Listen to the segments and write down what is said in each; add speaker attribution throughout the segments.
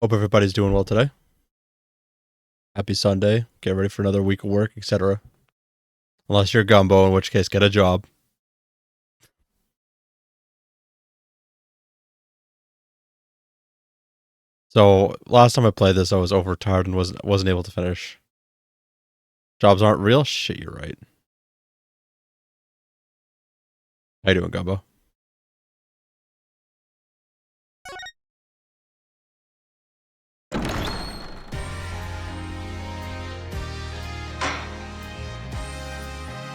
Speaker 1: Hope everybody's doing well today. Happy Sunday. Get ready for another week of work, etc. Unless you're Gumbo, in which case, get a job. So, last time I played this, I was overtired and wasn't able to finish. Jobs aren't real? Shit, you're right. How you doing, Gumbo?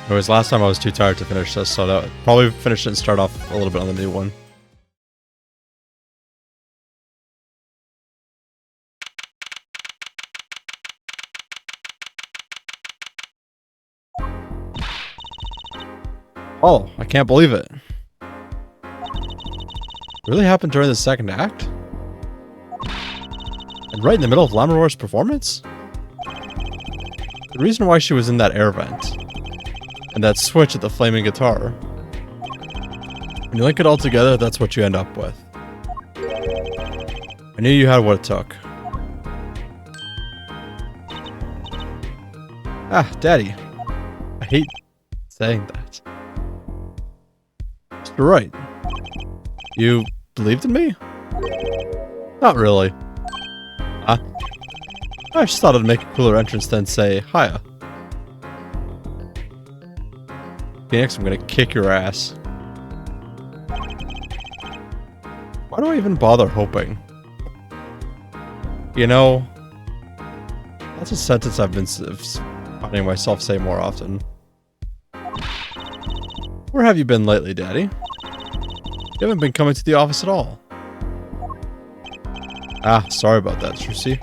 Speaker 1: Anyways, last time I was too tired to finish this, so that probably finish it and start off a little bit on the new one. Oh, I can't believe it. Really happened during the second act? And right in the middle of Lamorore's performance? The reason why she was in that air vent. And that switch at the flaming guitar. When you link it all together, that's what you end up with. I knew you had what it took. Ah, Daddy. I hate saying that. You're right. You believed in me? Not really. Huh? I just thought I'd make a cooler entrance than say, hiya. Phoenix, I'm gonna kick your ass. Why do I even bother hoping? You know, that's a sentence I've been finding myself say more often. Where have you been lately, Daddy? You haven't been coming to the office at all. Ah, sorry about that, Trucy.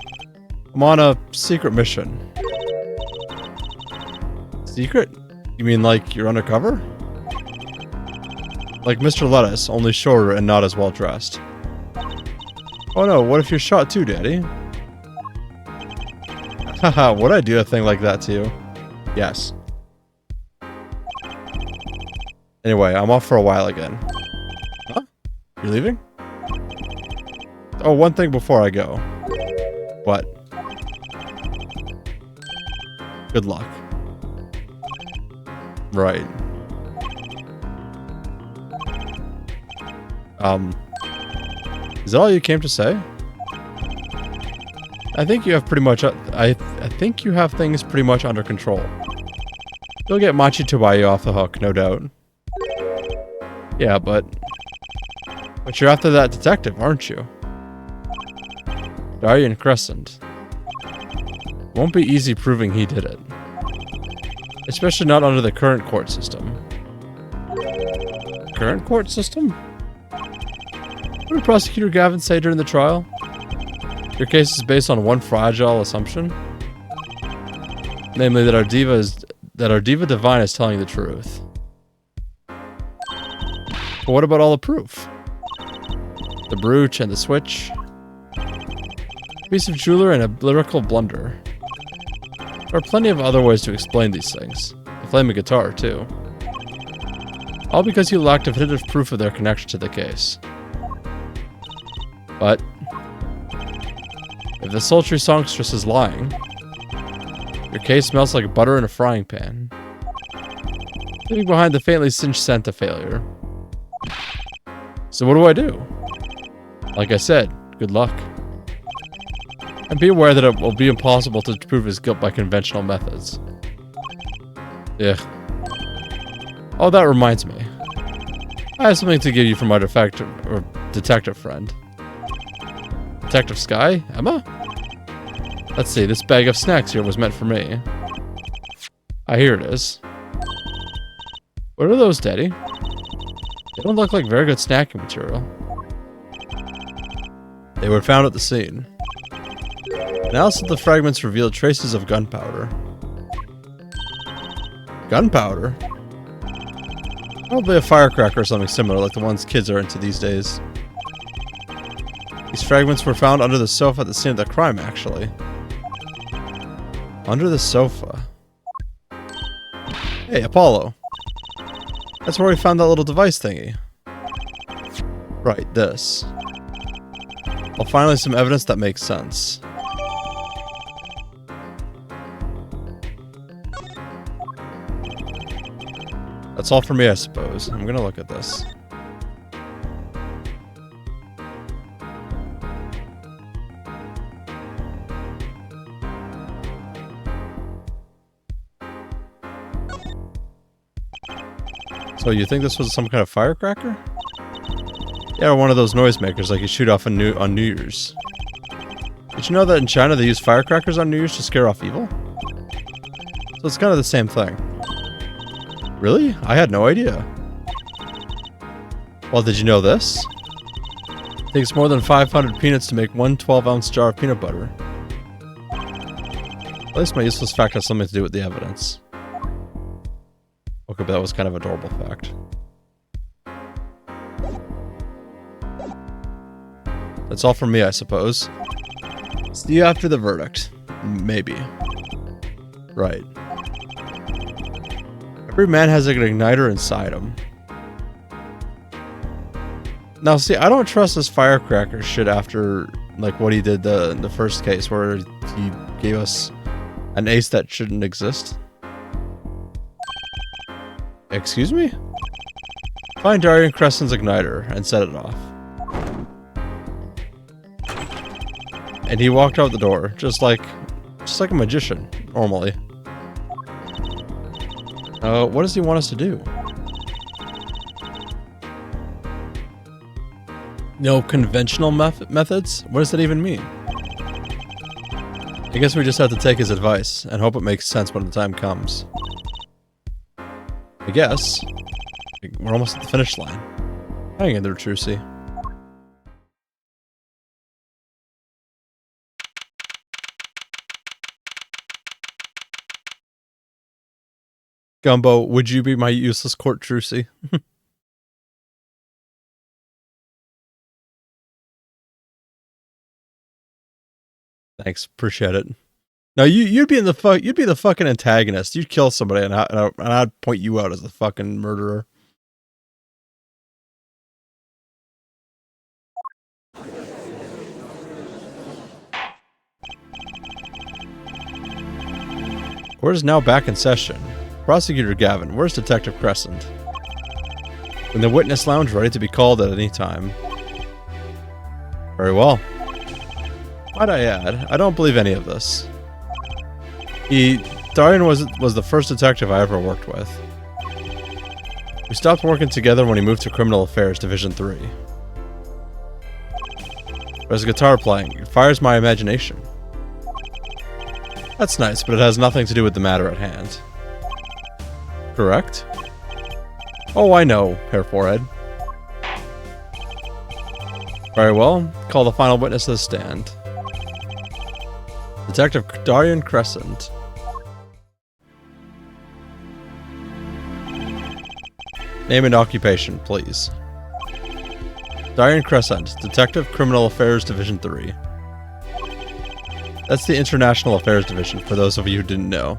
Speaker 1: I'm on a secret mission. Secret? You mean like you're undercover? Like Mr. Lettuce, only shorter and not as well dressed. Oh no, what if you're shot too, Daddy? Haha, would I do a thing like that to you? Yes. Anyway, I'm off for a while again. Huh? You're leaving? Oh, one thing before I go. What? Good luck. Right. Is that all you came to say? I think you have pretty much, I think you have things pretty much under control. You'll get Machi Tobayo off the hook, no doubt. Yeah, but you're after that detective, aren't you? Daryan Crescent. Won't be easy proving he did it. Especially not under the current court system. Current court system? What did Prosecutor Gavin say during the trial? Your case is based on one fragile assumption? Namely that our diva divine is telling the truth. But what about all the proof? The brooch and the switch? A piece of jewelry and a lyrical blunder. There are plenty of other ways to explain these things. The flaming guitar, too. All because you lack definitive proof of their connection to the case. But if the sultry songstress is lying, your case smells like butter in a frying pan, leaving behind the faintly singed scent of failure. So what do I do? Like I said, good luck. And be aware that it will be impossible to prove his guilt by conventional methods. Ugh. Oh, that reminds me. I have something to give you from my detective friend. Detective Sky? Emma? Let's see, this bag of snacks here was meant for me. Here it is. What are those, Daddy? They don't look like very good snacking material. They were found at the scene. Analysis of the fragments revealed traces of gunpowder. Gunpowder? Probably a firecracker or something similar, like the ones kids are into these days. These fragments were found under the sofa at the scene of the crime, actually. Under the sofa. Hey, Apollo. That's where we found that little device thingy. Right, this. Well, finally some evidence that makes sense. That's all for me, I suppose. I'm gonna look at this. So you think this was some kind of firecracker? Yeah, or one of those noisemakers like you shoot off on New Year's. Did you know that in China they use firecrackers on New Year's to scare off evil? So it's kind of the same thing. Really? I had no idea. Well, did you know this? It takes more than 500 peanuts to make one 12-ounce jar of peanut butter. At least my useless fact has something to do with the evidence. Okay, but that was kind of an adorable fact. That's all from me, I suppose. See you after the verdict. Maybe. Right. Every man has an igniter inside him. Now, see, I don't trust this firecracker shit after, like, what he did in the first case, where he gave us an ace that shouldn't exist. Excuse me? Find Daryan Crescent's igniter and set it off. And he walked out the door, just like a magician, normally. What does he want us to do? No conventional methods? What does that even mean? I guess we just have to take his advice and hope it makes sense when the time comes. I guess. We're almost at the finish line. Hang in there, Trucy. Gumbo, would you be my useless court Trucy? Thanks, appreciate it. No, you'd be the fucking antagonist. You'd kill somebody, and I'd point you out as the fucking murderer. Court is now back in session. Prosecutor Gavin, where's Detective Crescent? In the witness lounge, ready to be called at any time. Very well. Might I add, I don't believe any of this. Daryan was the first detective I ever worked with. We stopped working together when he moved to Criminal Affairs Division 3. There's a guitar playing. It fires my imagination. That's nice, but it has nothing to do with the matter at hand. Correct? Oh, I know, Hair Forehead. Very well. Call the final witness to the stand. Detective Daryan Crescent. Name and occupation, please. Daryan Crescent, Detective Criminal Affairs Division 3. That's the International Affairs Division, for those of you who didn't know.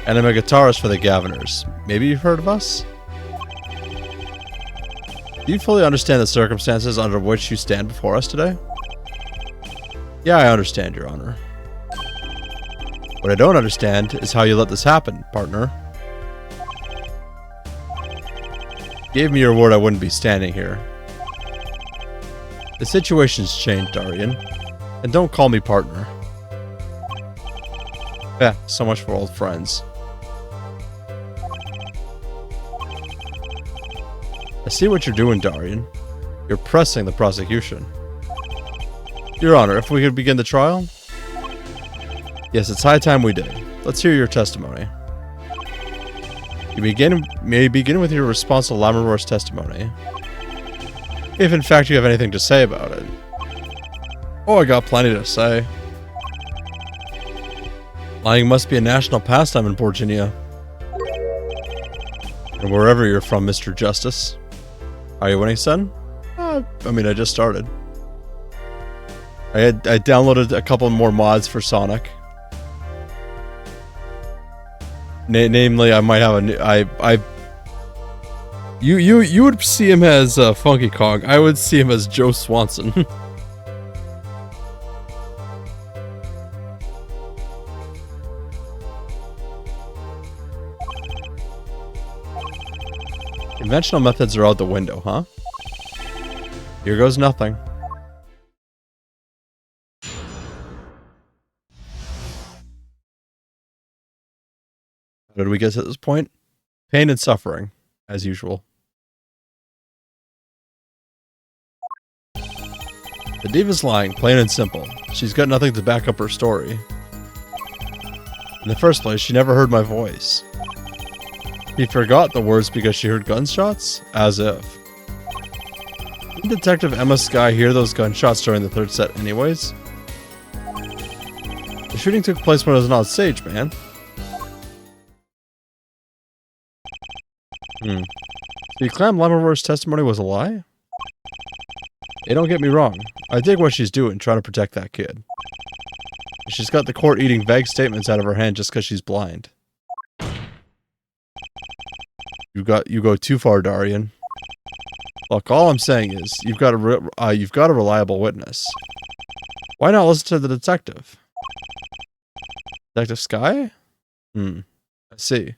Speaker 1: And I'm a guitarist for the Gaviners. Maybe you've heard of us? Do you fully understand the circumstances under which you stand before us today? Yeah, I understand, Your Honor. What I don't understand is how you let this happen, partner. You gave me your word I wouldn't be standing here. The situation's changed, Daryan. And don't call me partner. Yeah, so much for old friends. I see what you're doing, Daryan. You're pressing the prosecution. Your Honor, if we could begin the trial? Yes, it's high time we did. Let's hear your testimony. You may begin with your response to Lammermoor's testimony. If in fact you have anything to say about it. Oh, I got plenty to say. Lying must be a national pastime in Virginia. And wherever you're from, Mr. Justice. Are you winning, son? I mean, I just started. I downloaded a couple more mods for Sonic. Namely, I might have a new... You would see him as Funky Kong. I would see him as Joe Swanson. Conventional methods are out the window, huh? Here goes nothing. How did we get to this point? Pain and suffering, as usual. The diva's lying, plain and simple. She's got nothing to back up her story. In the first place, she never heard my voice. He forgot the words because she heard gunshots? As if. Didn't Detective Emma Skye hear those gunshots during the third set anyways? The shooting took place when I was on stage, man. So you claim Lammermoor's testimony was a lie? Hey, don't get me wrong. I dig what she's doing, trying to protect that kid. She's got the court eating vague statements out of her hand just because she's blind. You go too far, Daryan. Look, all I'm saying is, you've got a reliable witness. Why not listen to the detective? Detective Skye? I see.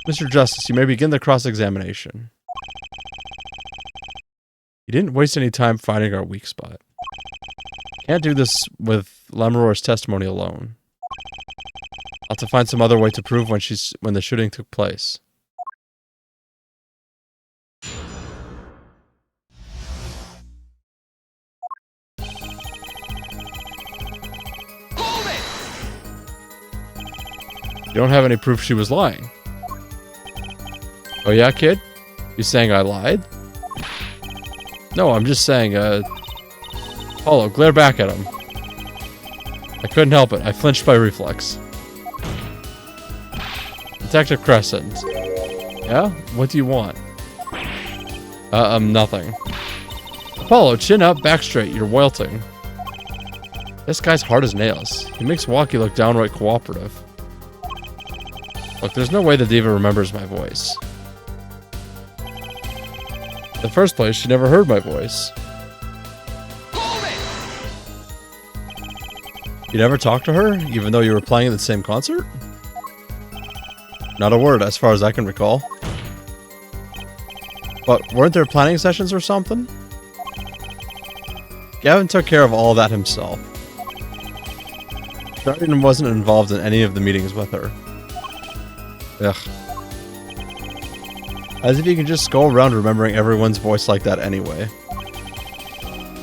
Speaker 1: Mr. Justice, you may begin the cross-examination. You didn't waste any time finding our weak spot. Can't do this with Lammermoor's testimony alone. I'll have to find some other way to prove when the shooting took place. You don't have any proof she was lying. Oh yeah, kid? You saying I lied? No, I'm just saying, Apollo, glare back at him. I couldn't help it. I flinched by reflex. Detective Crescent. Yeah? What do you want? Nothing. Apollo, chin up, back straight. You're wilting. This guy's hard as nails. He makes Walkie look downright cooperative. Look, there's no way the diva remembers my voice. In the first place, she never heard my voice. You never talked to her, even though you were playing at the same concert? Not a word, as far as I can recall. But weren't there planning sessions or something? Gavin took care of all that himself. Daryan wasn't involved in any of the meetings with her. Ugh. As if you can just go around remembering everyone's voice like that anyway.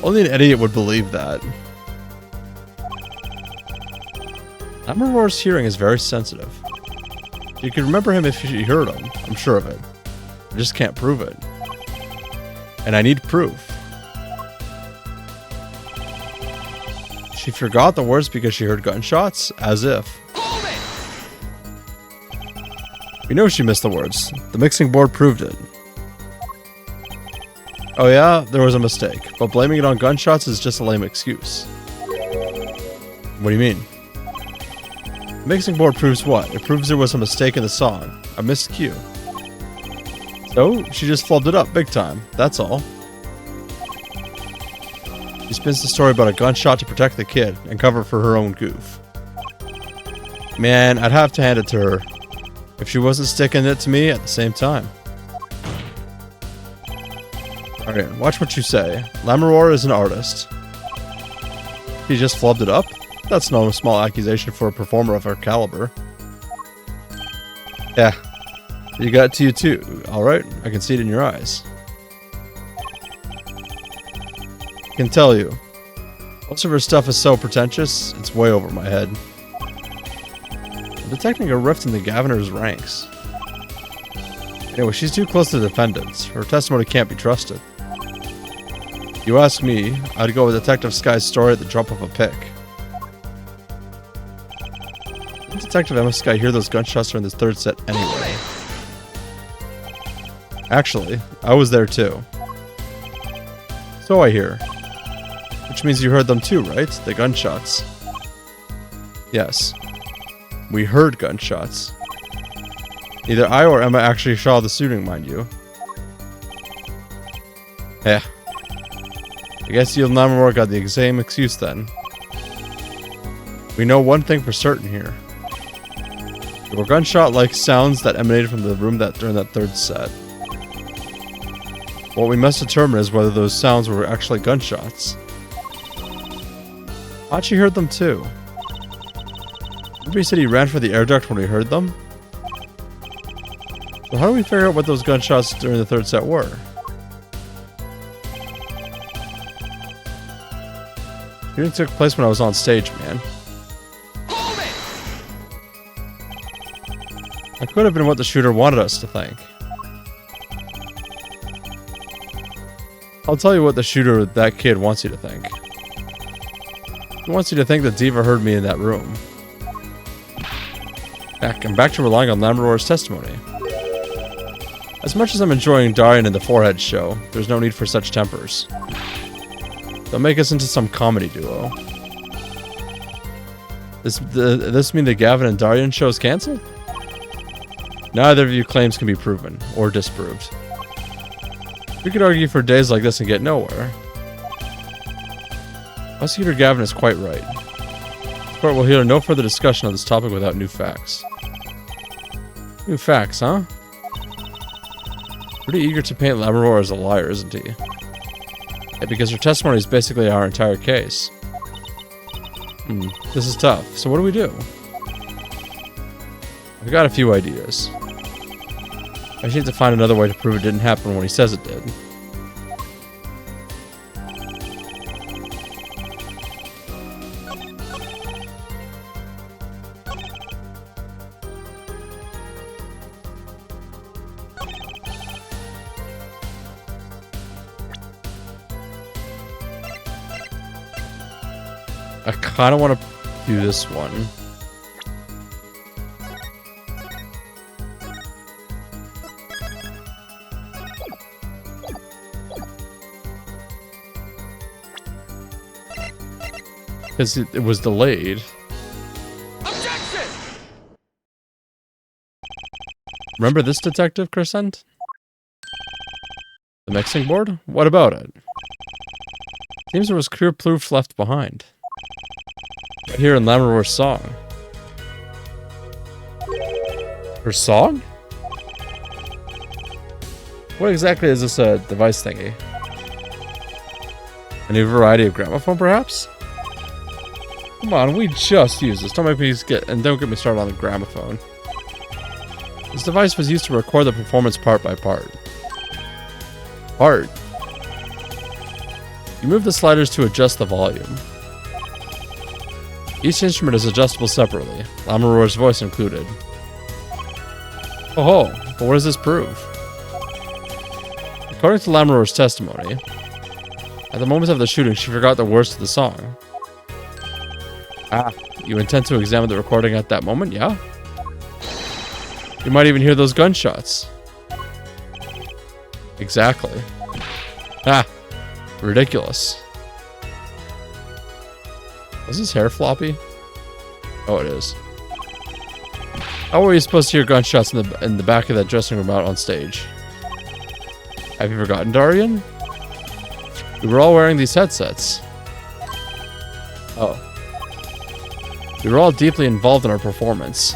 Speaker 1: Only an idiot would believe that. Lammermoor's hearing is very sensitive. You could remember him if you heard him, I'm sure of it. I just can't prove it. And I need proof. She forgot the words because she heard gunshots? As if. We know she missed the words. The mixing board proved it. Oh yeah, there was a mistake, but blaming it on gunshots is just a lame excuse. What do you mean? The mixing board proves what? It proves there was a mistake in the song. A missed cue. So, she just flubbed it up big time. That's all. She spins the story about a gunshot to protect the kid and cover for her own goof. Man, I'd have to hand it to her. If she wasn't sticking it to me at the same time. Alright, watch what you say. Lammermoor is an artist. He just flubbed it up? That's no small accusation for a performer of her caliber. Yeah. You got it to you too, alright? I can see it in your eyes. I can tell you. Most of her stuff is so pretentious, it's way over my head. I'm detecting a rift in the Governor's ranks. Anyway, she's too close to the defendants. Her testimony can't be trusted. If you ask me, I'd go with Detective Skye's story at the drop of a pick. Didn't Detective Emma Skye hear those gunshots during this third set anyway? Actually, I was there too. So I hear. Which means you heard them too, right? The gunshots. Yes. We heard gunshots. Neither I or Emma actually saw the shooting, mind you. Yeah. I guess you and Lammermoor got the same excuse then. We know one thing for certain here. There were gunshot-like sounds that emanated from the room during that third set. What we must determine is whether those sounds were actually gunshots. Hachi heard them too. Remember he said he ran for the air duct when he heard them? So how do we figure out what those gunshots during the third set were? Shooting took place when I was on stage, man. That could have been what the shooter wanted us to think. I'll tell you what the shooter, that kid, wants you to think. He wants you to think that Diva heard me in that room. I'm back to relying on Lammermoor's testimony. As much as I'm enjoying Daryan and the Forehead show, there's no need for such tempers. They'll make us into some comedy duo. This mean the Gavin and Daryan show is cancelled? Neither of you claims can be proven, or disproved. We could argue for days like this and get nowhere. Prosecutor Gavin is quite right. The court will hear no further discussion of this topic without new facts. New facts, huh? Pretty eager to paint Lammermoor as a liar, isn't he? Yeah, because her testimony is basically our entire case. This is tough. So what do we do? I've got a few ideas. I just need to find another way to prove it didn't happen when he says it did. I kind of want to do this one. Because it was delayed. Objection! Remember this detective, Crescent? The mixing board? What about it? Seems there was clear proof left behind. Right here in Lammermoor's song. Her song? What exactly is this device thingy? A new variety of gramophone, perhaps? Come on, we just used this. Don't make me don't get me started on the gramophone. This device was used to record the performance part by part. You move the sliders to adjust the volume. Each instrument is adjustable separately, Lammermoor's voice included. Oh, but what does this prove? According to Lammermoor's testimony, at the moment of the shooting, she forgot the words to the song. Ah, you intend to examine the recording at that moment, yeah? You might even hear those gunshots. Exactly. Ah, ridiculous. Was his hair floppy? Oh, it is. How were you supposed to hear gunshots in the back of that dressing room out on stage? Have you forgotten, Daryan? We were all wearing these headsets. Oh. We were all deeply involved in our performance.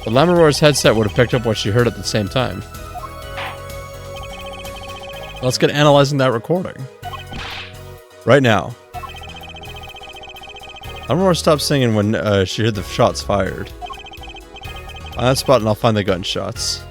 Speaker 1: But Lammermoor's headset would have picked up what she heard at the same time. Let's get analyzing that recording. Right now. Lammermoor stopped singing when she heard the shots fired. On that spot, and I'll find the gunshots.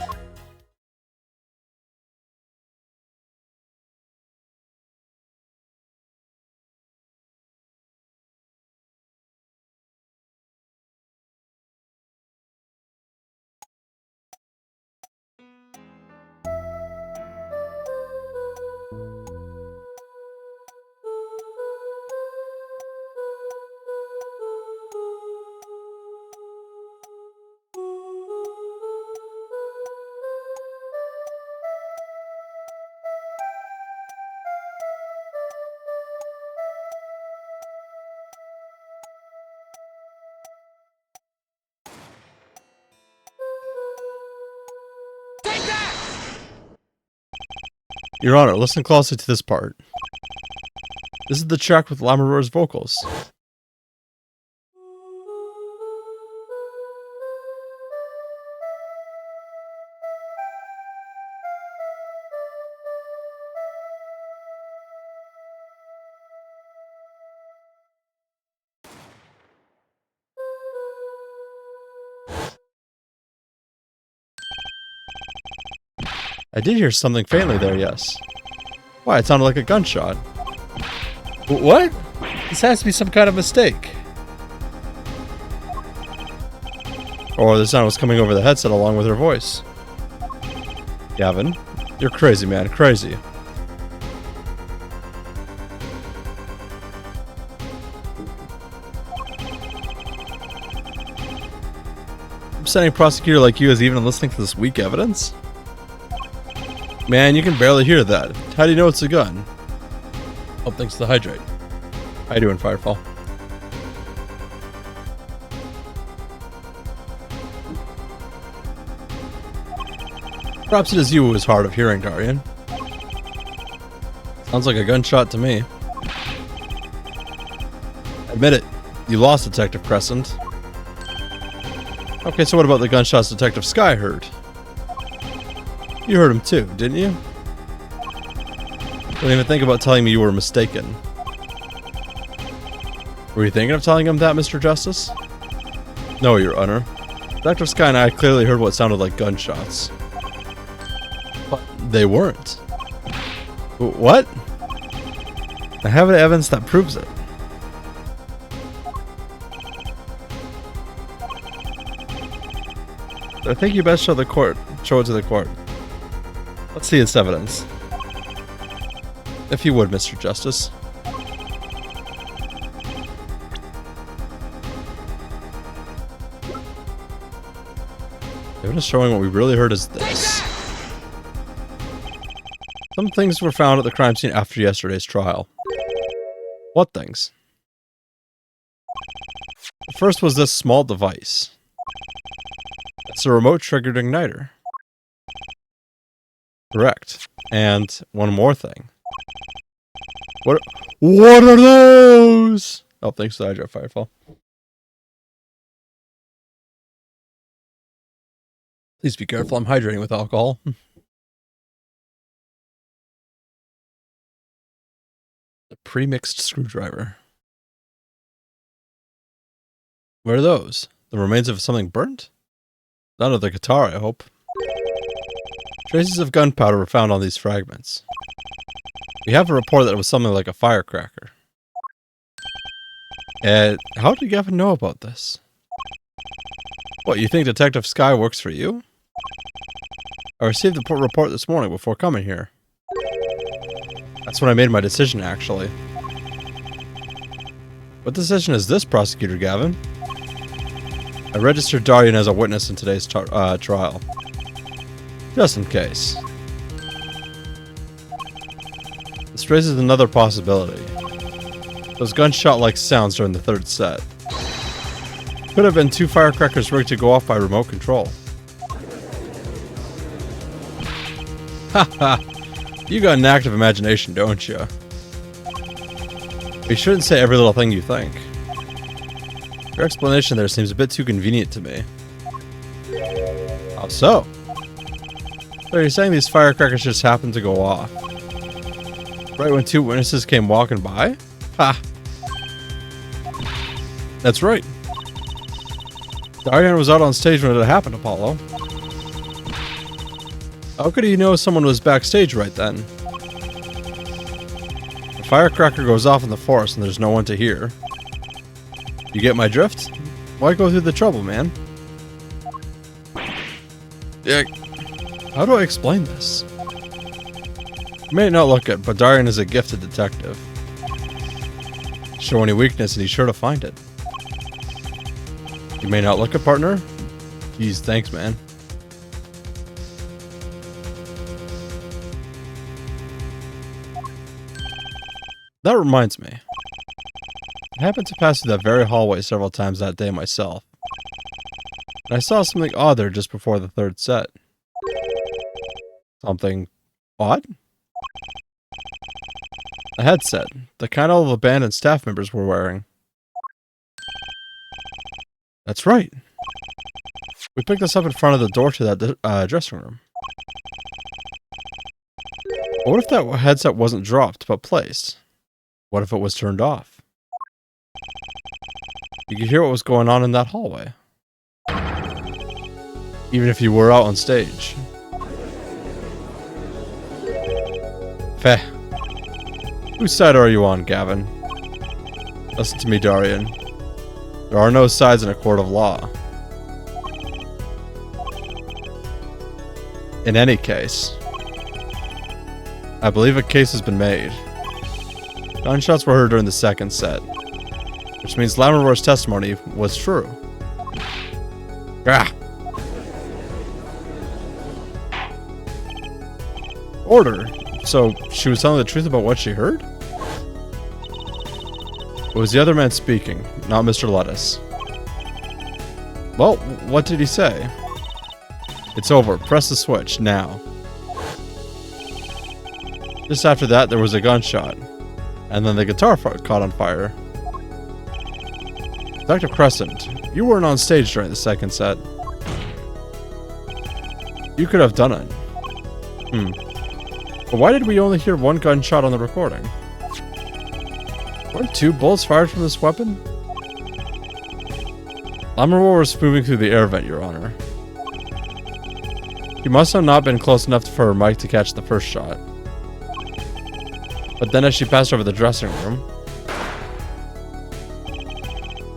Speaker 1: Your Honor, listen closely to this part. This is the track with Lamoureux's vocals. I did hear something faintly there, yes. Why, it sounded like a gunshot. What? This has to be some kind of mistake. Or the sound was coming over the headset along with her voice. Gavin, you're crazy, man, crazy. I'm sending a prosecutor like you is even listening to this weak evidence? Man, you can barely hear that. How do you know it's a gun? Oh, thanks to the hydrate. How you doing, Firefall? Perhaps it is you who is hard of hearing, Daryan. Sounds like a gunshot to me. Admit it. You lost Detective Crescent. Okay, so what about the gunshots Detective Sky heard? You heard him too, didn't you? Don't even think about telling me you were mistaken. Were you thinking of telling him that, Mr. Justice? No, Your Honor. Dr. Sky and I clearly heard what sounded like gunshots. But they weren't. What? I have evidence that proves it. I think you best show it to the court. Let's see its evidence. If you would, Mr. Justice. Evidence showing what we really heard is this. Some things were found at the crime scene after yesterday's trial. What things? The first was this small device. It's a remote-triggered igniter. Correct. And one more thing. What are those? Oh, thanks to the Hydro Firefall. Please be careful, I'm hydrating with alcohol. The pre-mixed screwdriver. What are those? The remains of something burnt? None of the guitar, I hope. Traces of gunpowder were found on these fragments. We have a report that it was something like a firecracker. And how did Gavin know about this? What, you think Detective Sky works for you? I received the report this morning before coming here. That's when I made my decision, actually. What decision is this, Prosecutor Gavin? I registered Daryan as a witness in today's trial. Just in case. This raises another possibility. Those gunshot-like sounds during the third set. Could have been two firecrackers rigged to go off by remote control. Haha! You got an active imagination, don't you? You shouldn't say every little thing you think. Your explanation there seems a bit too convenient to me. How so? So you're saying these firecrackers just happened to go off? Right when two witnesses came walking by? Ha! That's right. Daryan was out on stage when it happened, Apollo. How could he know someone was backstage right then? A firecracker goes off in the forest and there's no one to hear. You get my drift? Why go through the trouble, man? Yeah. How do I explain this? You may not look it, but Daryan is a gifted detective. Show any weakness and he's sure to find it. You may not look it, partner? Geez, thanks, man. That reminds me. I happened to pass through that very hallway several times that day myself. And I saw something odd there just before the third set. Something odd? A headset, the kind all the abandoned staff members were wearing. That's right. We picked this up in front of the door to that dressing room. But what if that headset wasn't dropped, but placed? What if it was turned off? You could hear what was going on in that hallway. Even if you were out on stage. Feh. Whose side are you on, Gavin? Listen to me, Daryan. There are no sides in a court of law. In any case, I believe a case has been made. Gunshots were heard during the second set, which means Lammermoor's testimony was true. Gah! Order. So, she was telling the truth about what she heard? It was the other man speaking, not Mr. Lettuce. Well, what did he say? It's over. Press the switch, now. Just after that, there was a gunshot. And then the guitar caught on fire. Dr. Crescent, you weren't on stage during the second set. You could have done it. But why did we only hear one gunshot on the recording? Weren't 2 bullets fired from this weapon? Lammermoor was moving through the air vent, Your Honor. He must have not been close enough for her mic to catch the first shot. But then as she passed over the dressing room,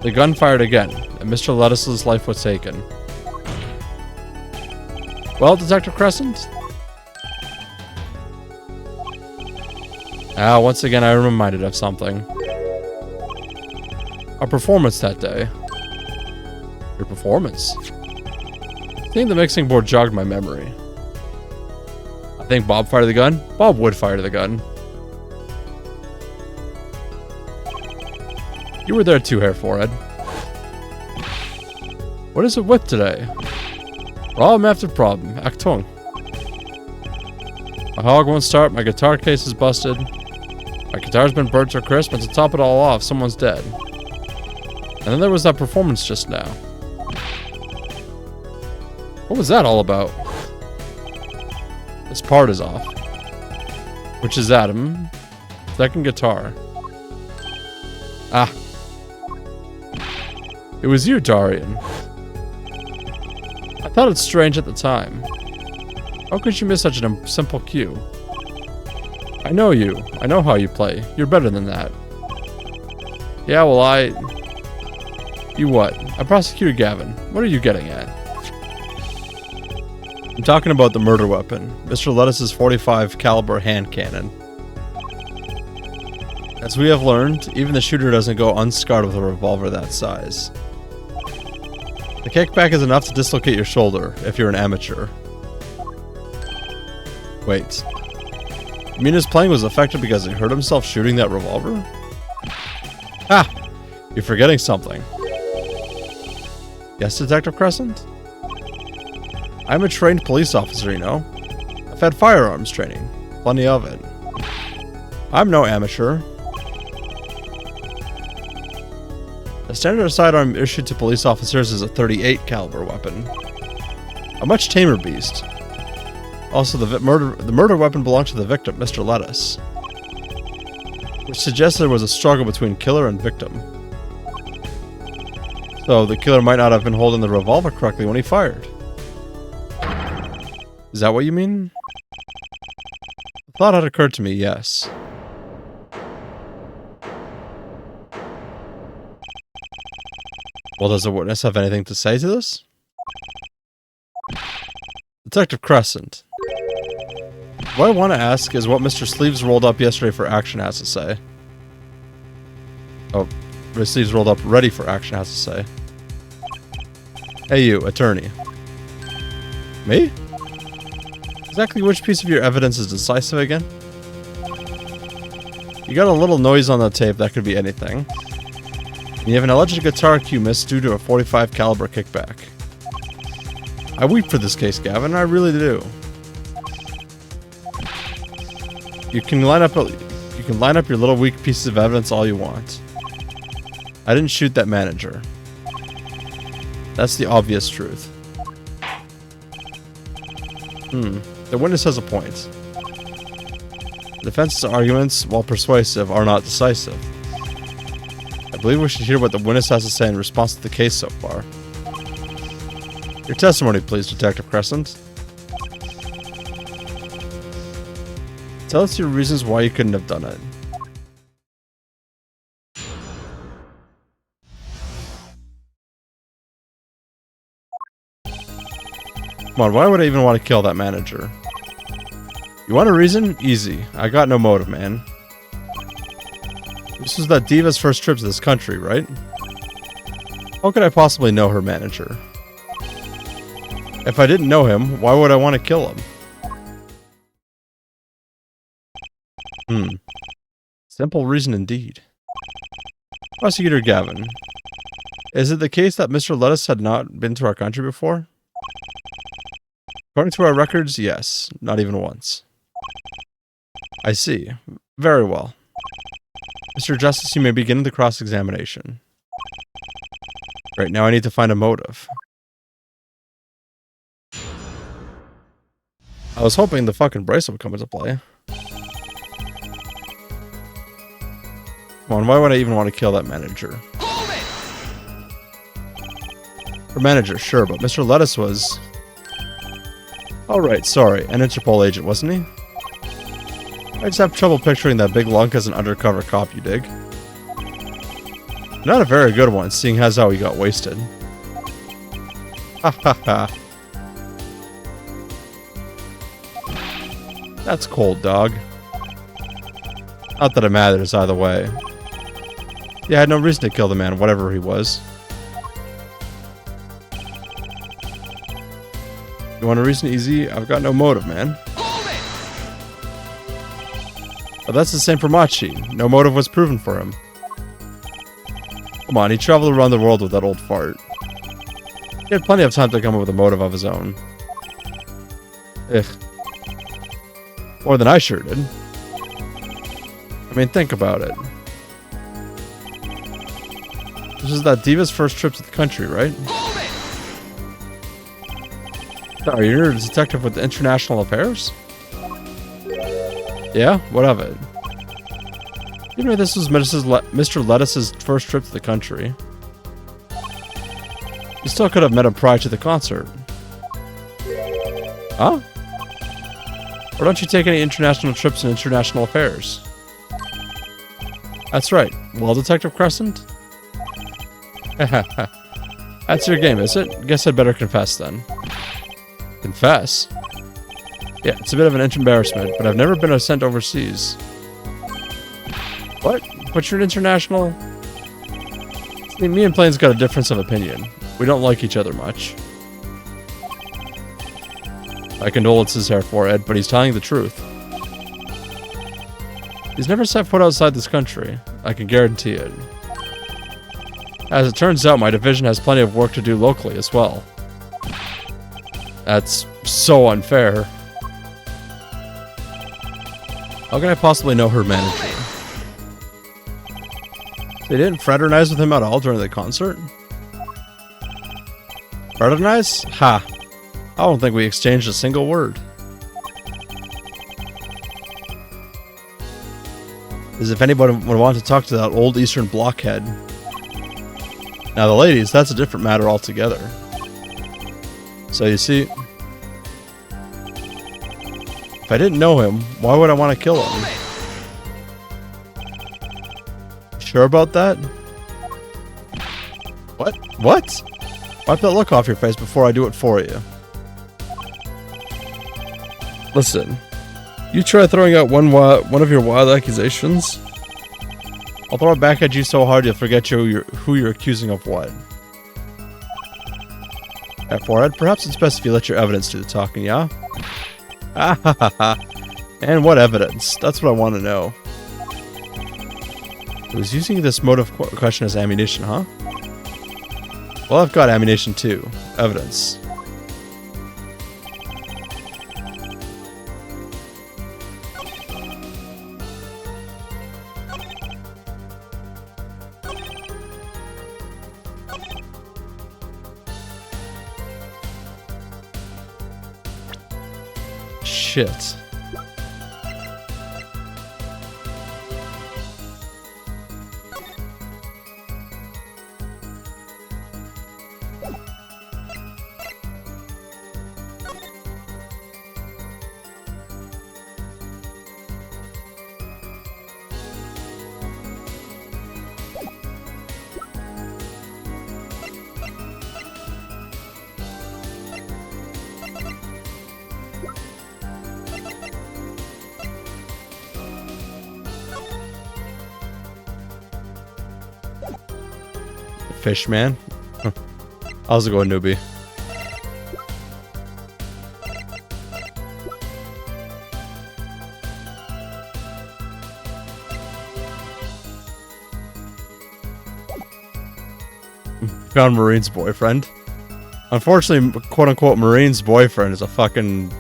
Speaker 1: the gun fired again, and Mr. Lettuce's life was taken. Well, Detective Crescent? Once again I am reminded of something. Our performance that day. Your performance? I think the mixing board jogged my memory. I think Bob fired the gun. Bob would fire the gun. You were there too, Hair Forehead. What is it with today? Problem after problem. Achtung. My hog won't start, my guitar case is busted. My guitar's been burnt to crisp, and to top it all off, someone's dead. And then there was that performance just now. What was that all about? This part is off. Which is Adam. Second guitar. Ah. It was you, Daryan. I thought it strange at the time. How could you miss such a simple cue? I know you. I know how you play. You're better than that. Yeah, well, You what? I prosecuted Gavin. What are you getting at? I'm talking about the murder weapon. Mr. Lettuce's .45 caliber hand cannon. As we have learned, even the shooter doesn't go unscarred with a revolver that size. The kickback is enough to dislocate your shoulder, if you're an amateur. Wait. You mean his playing was affected because he hurt himself shooting that revolver? Ha! You're forgetting something. Yes, Detective Crescent? I'm a trained police officer, you know. I've had firearms training. Plenty of it. I'm no amateur. The standard sidearm issued to police officers is a .38 caliber weapon. A much tamer beast. Also, the murder weapon belonged to the victim, Mr. Lettuce. Which suggests there was a struggle between killer and victim. So, the killer might not have been holding the revolver correctly when he fired. Is that what you mean? The thought had occurred to me, yes. Well, does the witness have anything to say to this? Detective Crescent. What I want to ask is what Mr. Sleeves rolled up yesterday for action has to say. Oh, Mr. Sleeves rolled up ready for action has to say. Hey you, attorney. Me? Exactly which piece of your evidence is decisive again? You got a little noise on the tape, that could be anything. And you have an alleged guitar cue missed due to a .45 caliber kickback. I weep for this case, Gavin, I really do. You can line up You can line up your little weak pieces of evidence all you want. I didn't shoot that manager. That's the obvious truth. The witness has a point. The defense's arguments, while persuasive, are not decisive. I believe we should hear what the witness has to say in response to the case so far. Your testimony, please, Detective Crescent. Tell us your reasons why you couldn't have done it. Come on, why would I even want to kill that manager? You want a reason? Easy. I got no motive, man. This was that diva's first trip to this country, right? How could I possibly know her manager? If I didn't know him, why would I want to kill him? Simple reason indeed. Prosecutor Gavin, is it the case that Mr. Lettuce had not been to our country before? According to our records, yes. Not even once. I see. Very well. Mr. Justice, you may begin the cross-examination. Right, now I need to find a motive. I was hoping the fucking bracelet would come into play. Come on, why would I even want to kill that manager? For manager, sure, but Mr. Lettuce was... Alright, sorry, an Interpol agent, wasn't he? I just have trouble picturing that big lunk as an undercover cop, you dig? Not a very good one, seeing as how he got wasted. Ha ha ha. That's cold, dog. Not that it matters either way. Yeah, I had no reason to kill the man, whatever he was. You want a reason? Easy? I've got no motive, man. But that's the same for Machi. No motive was proven for him. Come on, he traveled around the world with that old fart. He had plenty of time to come up with a motive of his own. Ugh. More than I sure did. I mean, think about it. This is that diva's first trip to the country, right? Sorry, you're a detective with international affairs? Yeah? What of it? You know this was Mr. Lettuce's first trip to the country. You still could have met him prior to the concert. Huh? Or don't you take any international trips in international affairs? That's right. Well, Detective Crescent? That's your game, is it? Guess I'd better confess then. Confess? Yeah, it's a bit of an embarrassment, but I've never been sent overseas. What? But you're an international... See, me and Plain's got a difference of opinion. We don't like each other much. My condolences therefore, Ed, but he's telling the truth. He's never set foot outside this country. I can guarantee it. As it turns out, my division has plenty of work to do locally as well. That's so unfair. How can I possibly know her manager? They didn't fraternize with him at all during the concert? Fraternize? Ha! I don't think we exchanged a single word. As if anybody would want to talk to that old Eastern blockhead. Now the ladies, that's a different matter altogether. So you see... If I didn't know him, why would I want to kill him? Sure about that? What? What? Wipe that look off your face before I do it for you. Listen, you try throwing out one of your wild accusations, I'll throw it back at you so hard you'll forget who you're accusing of what. Ed, perhaps it's best if you let your evidence do the talking, yeah? Ah ha ha ha. And what evidence? That's what I want to know. He was using this motive question as ammunition, huh? Well, I've got ammunition too. Evidence. shit. Fish man. How's it going, newbie? Found Marine's boyfriend. Unfortunately, quote-unquote Marine's boyfriend is a fucking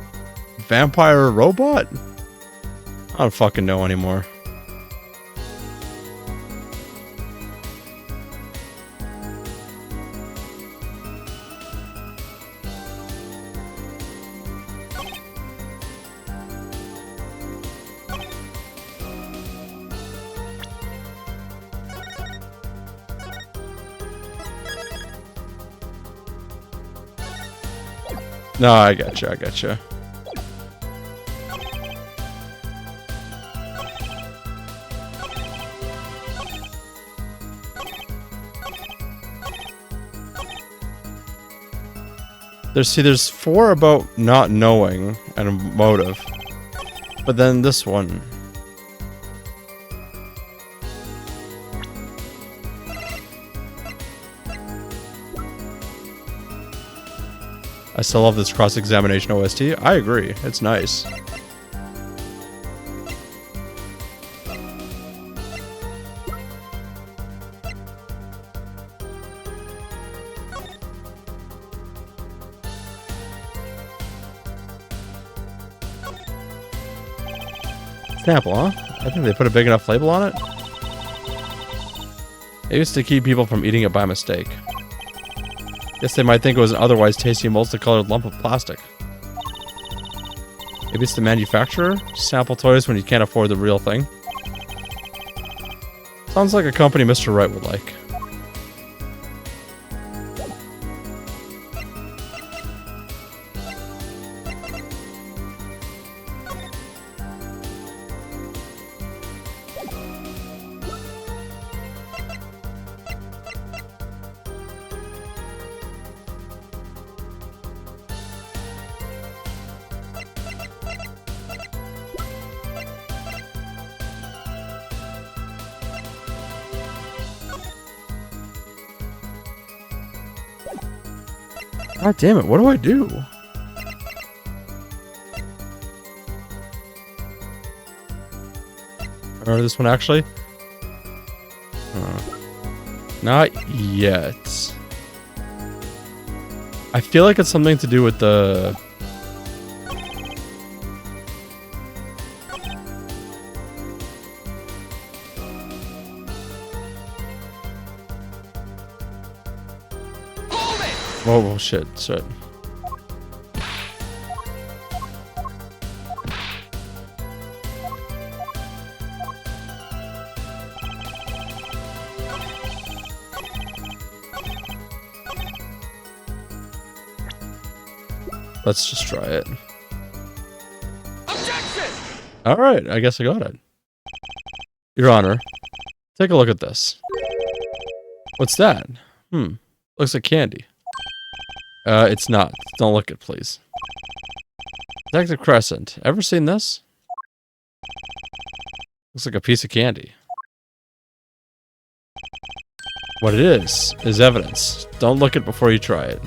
Speaker 1: vampire robot? I don't fucking know anymore. No, I gotcha, I gotcha. There's 4 about not knowing and a motive. But then this one. I still love this cross-examination OST. I agree. It's nice. Snapple, huh? I think they put a big enough label on it. They used to keep people from eating it by mistake. Guess they might think it was an otherwise tasty multicolored lump of plastic. Maybe it's the manufacturer? Sample toys when you can't afford the real thing. Sounds like a company Mr. Wright would like. God damn it, what do I do? Or this one actually? Not yet. I feel like it's something to do with the... Oh, shit. Let's just try it. Alright, I guess I got it. Your Honor, take a look at this. What's that? Looks like candy. It's not. Don't look it, please. Detective Crescent. Ever seen this? Looks like a piece of candy. What it is evidence. Don't look it before you try it.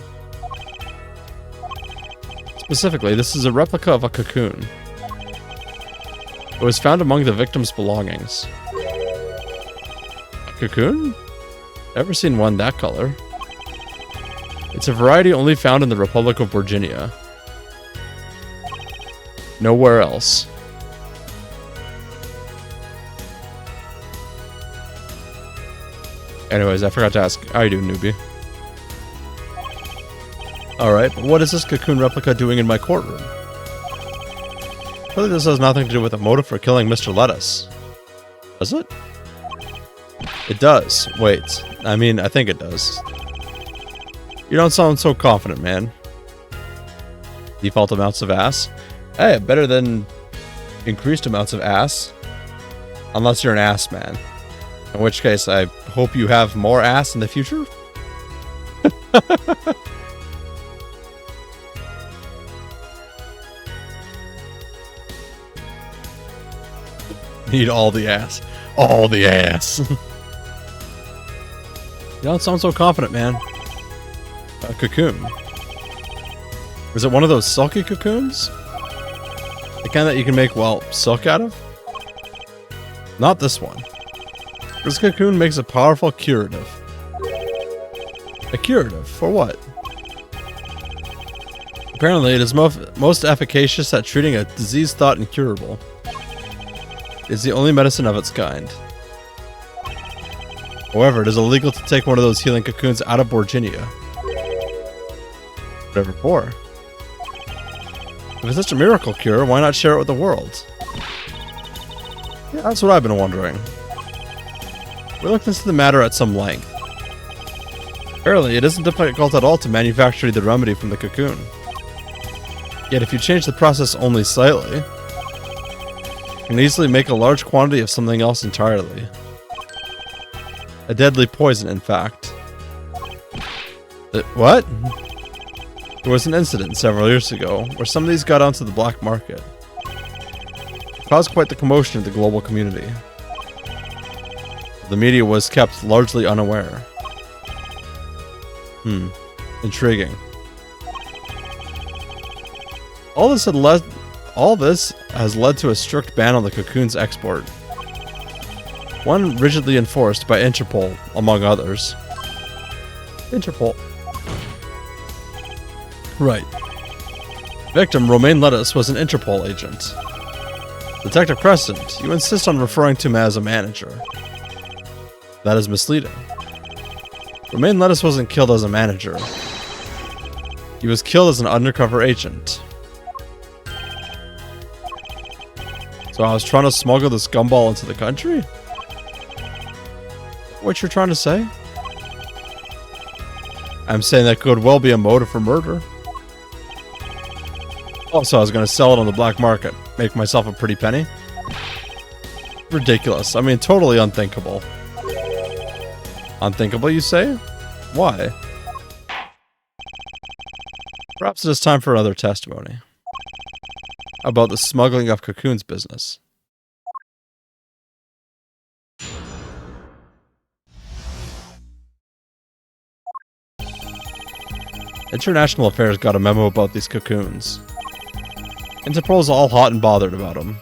Speaker 1: Specifically, this is a replica of a cocoon. It was found among the victim's belongings. A cocoon? Never seen one that color. It's a variety only found in the Republic of Virginia. Nowhere else. Anyways, I forgot to ask. How you doing, newbie? Alright, but what is this cocoon replica doing in my courtroom? Clearly this has nothing to do with the motive for killing Mr. Lettuce. Does it? It does. Wait. I mean, I think it does. You don't sound so confident, man. Default amounts of ass? Hey, better than increased amounts of ass. Unless you're an ass man. In which case, I hope you have more ass in the future? Need all the ass. All the ass. You don't sound so confident, man. A cocoon. Is it one of those silky cocoons? The kind that you can make, well, silk out of? Not this one. This cocoon makes a powerful curative. A curative? For what? Apparently, it is most efficacious at treating a disease thought incurable. It is the only medicine of its kind. However, it is illegal to take one of those healing cocoons out of Borginia. Whatever for. If it's such a miracle cure, why not share it with the world? Yeah, that's what I've been wondering. We looked into the matter at some length. Apparently, it isn't difficult at all to manufacture the remedy from the cocoon. Yet if you change the process only slightly, you can easily make a large quantity of something else entirely. A deadly poison, in fact. What? There was an incident several years ago where some of these got onto the black market. It caused quite the commotion in the global community. The media was kept largely unaware. Intriguing. All this has led to a strict ban on the cocoon's export. One rigidly enforced by Interpol, among others. Interpol. Right. Victim, Romaine Lettuce, was an Interpol agent. Detective Crescent, you insist on referring to him as a manager. That is misleading. Romaine Lettuce wasn't killed as a manager. He was killed as an undercover agent. So I was trying to smuggle this gumball into the country? What you're trying to say? I'm saying that could well be a motive for murder. Also, I was going to sell it on the black market. Make myself a pretty penny. Ridiculous. I mean, totally unthinkable. Unthinkable, you say? Why? Perhaps it is time for another testimony. About the smuggling of cocoons business. International Affairs got a memo about these cocoons. Interpol's all hot and bothered about them.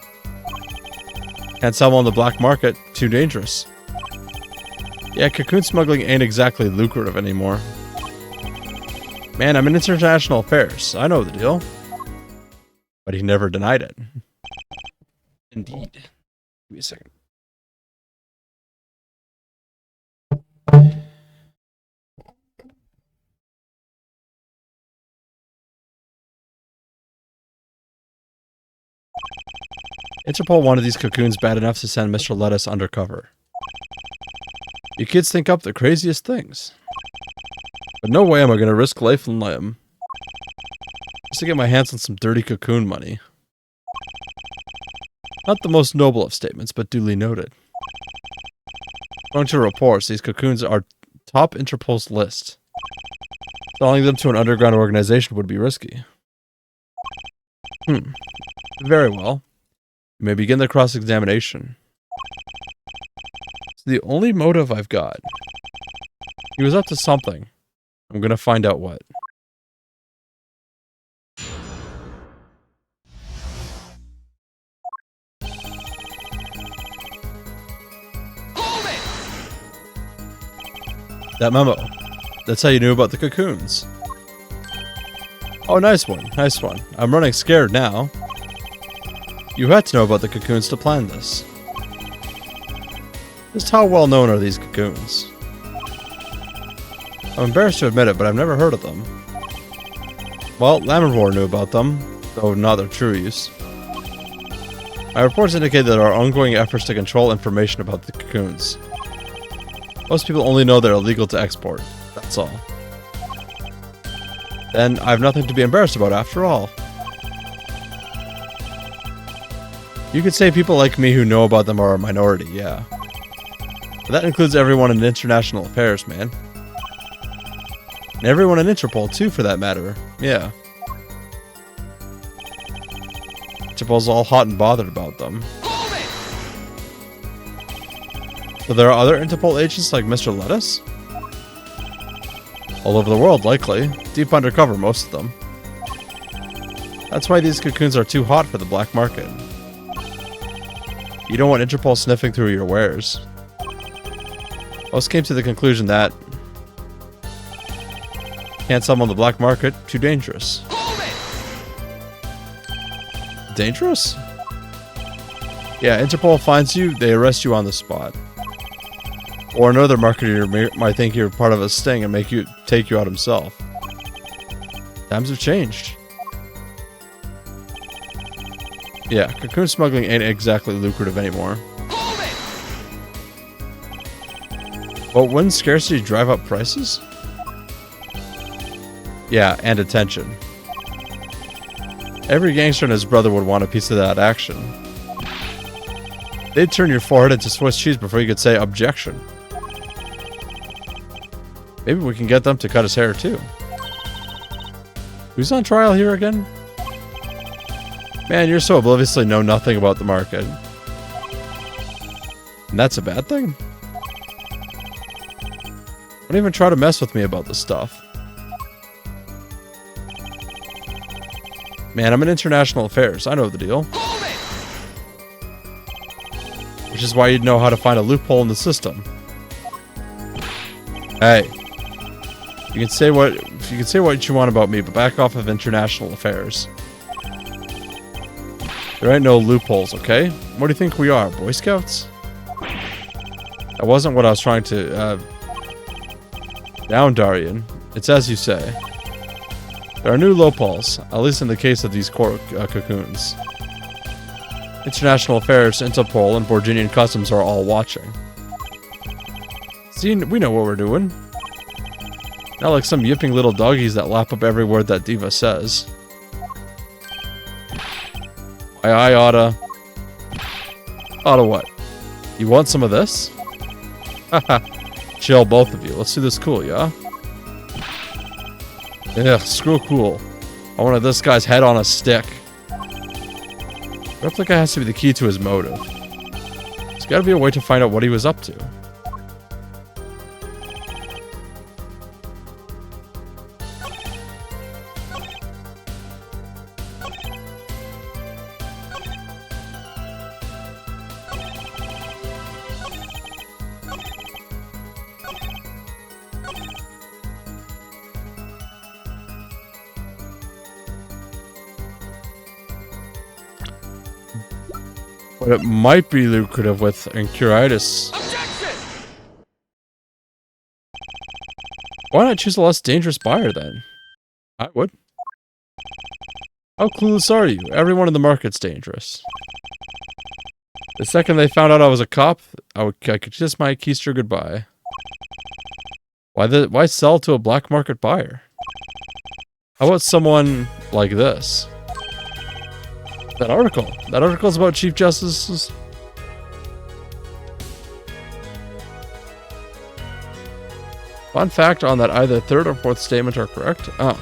Speaker 1: Can't sell them on the black market, too dangerous. Yeah, cocoon smuggling ain't exactly lucrative anymore. Man, I'm in International Affairs. I know the deal. But he never denied it. Indeed. Give me a second. Interpol wanted these cocoons bad enough to send Mr. Lettuce undercover. You kids think up the craziest things. But no way am I going to risk life and limb just to get my hands on some dirty cocoon money. Not the most noble of statements, but duly noted. According to reports, these cocoons are top Interpol's list. Selling them to an underground organization would be risky. Very well. You may begin the cross-examination. It's the only motive I've got. He was up to something. I'm gonna find out what.
Speaker 2: Hold it!
Speaker 1: That memo. That's how you knew about the cocoons. Oh, nice one. Nice one. I'm running scared now. You had to know about the cocoons to plan this. Just how well known are these cocoons? I'm embarrassed to admit it, but I've never heard of them. Well, Lammermoor knew about them, though not their true use. My reports indicate that there are ongoing efforts to control information about the cocoons. Most people only know they're illegal to export. That's all. Then I have nothing to be embarrassed about after all. You could say people like me who know about them are a minority, yeah. But that includes everyone in international affairs, man. And everyone in Interpol, too, for that matter. Yeah. Interpol's all hot and bothered about them. So there are other Interpol agents like Mr. Lettuce? All over the world, likely. Deep undercover, most of them. That's why these cocoons are too hot for the black market. You don't want Interpol sniffing through your wares. Most came to the conclusion that can't sell them on the black market, too dangerous. Dangerous? Yeah, Interpol finds you, they arrest you on the spot. Or another marketer might think you're part of a sting and take you out himself. Times have changed. Yeah, cocoon smuggling ain't exactly lucrative anymore. But wouldn't scarcity drive up prices? Yeah, and attention. Every gangster and his brother would want a piece of that action. They'd turn your forehead into Swiss cheese before you could say objection. Maybe we can get them to cut his hair too. Who's on trial here again? Man, you're so obliviously know nothing about the market. And that's a bad thing? Don't even try to mess with me about this stuff. Man, I'm in international affairs. I know the deal. Which is why you'd know how to find a loophole in the system. Hey. You can say what you want about me, but back off of international affairs. There ain't no loopholes, okay? What do you think we are, Boy Scouts? That wasn't what I was trying to, down, Daryan. It's as you say. There are new loopholes, at least in the case of these cocoons. International affairs, Interpol, and Borginian customs are all watching. See, we know what we're doing. Not like some yipping little doggies that lap up every word that Diva says. I oughta... Oughta what? You want some of this? Haha. Chill, both of you. Let's do this cool, yeah? Ugh, screw cool. I wanted this guy's head on a stick. Replica has to be the key to his motive. There's gotta be a way to find out what he was up to. But it might be lucrative with Incuritis. Why not choose a less dangerous buyer then? I would. How clueless are you? Everyone in the market's dangerous. The second they found out I was a cop, I could kiss my keister goodbye. Why sell to a black market buyer? How about someone like this? That article's about Chief Justice's... Fun fact on that either third or fourth statement are correct. Oh.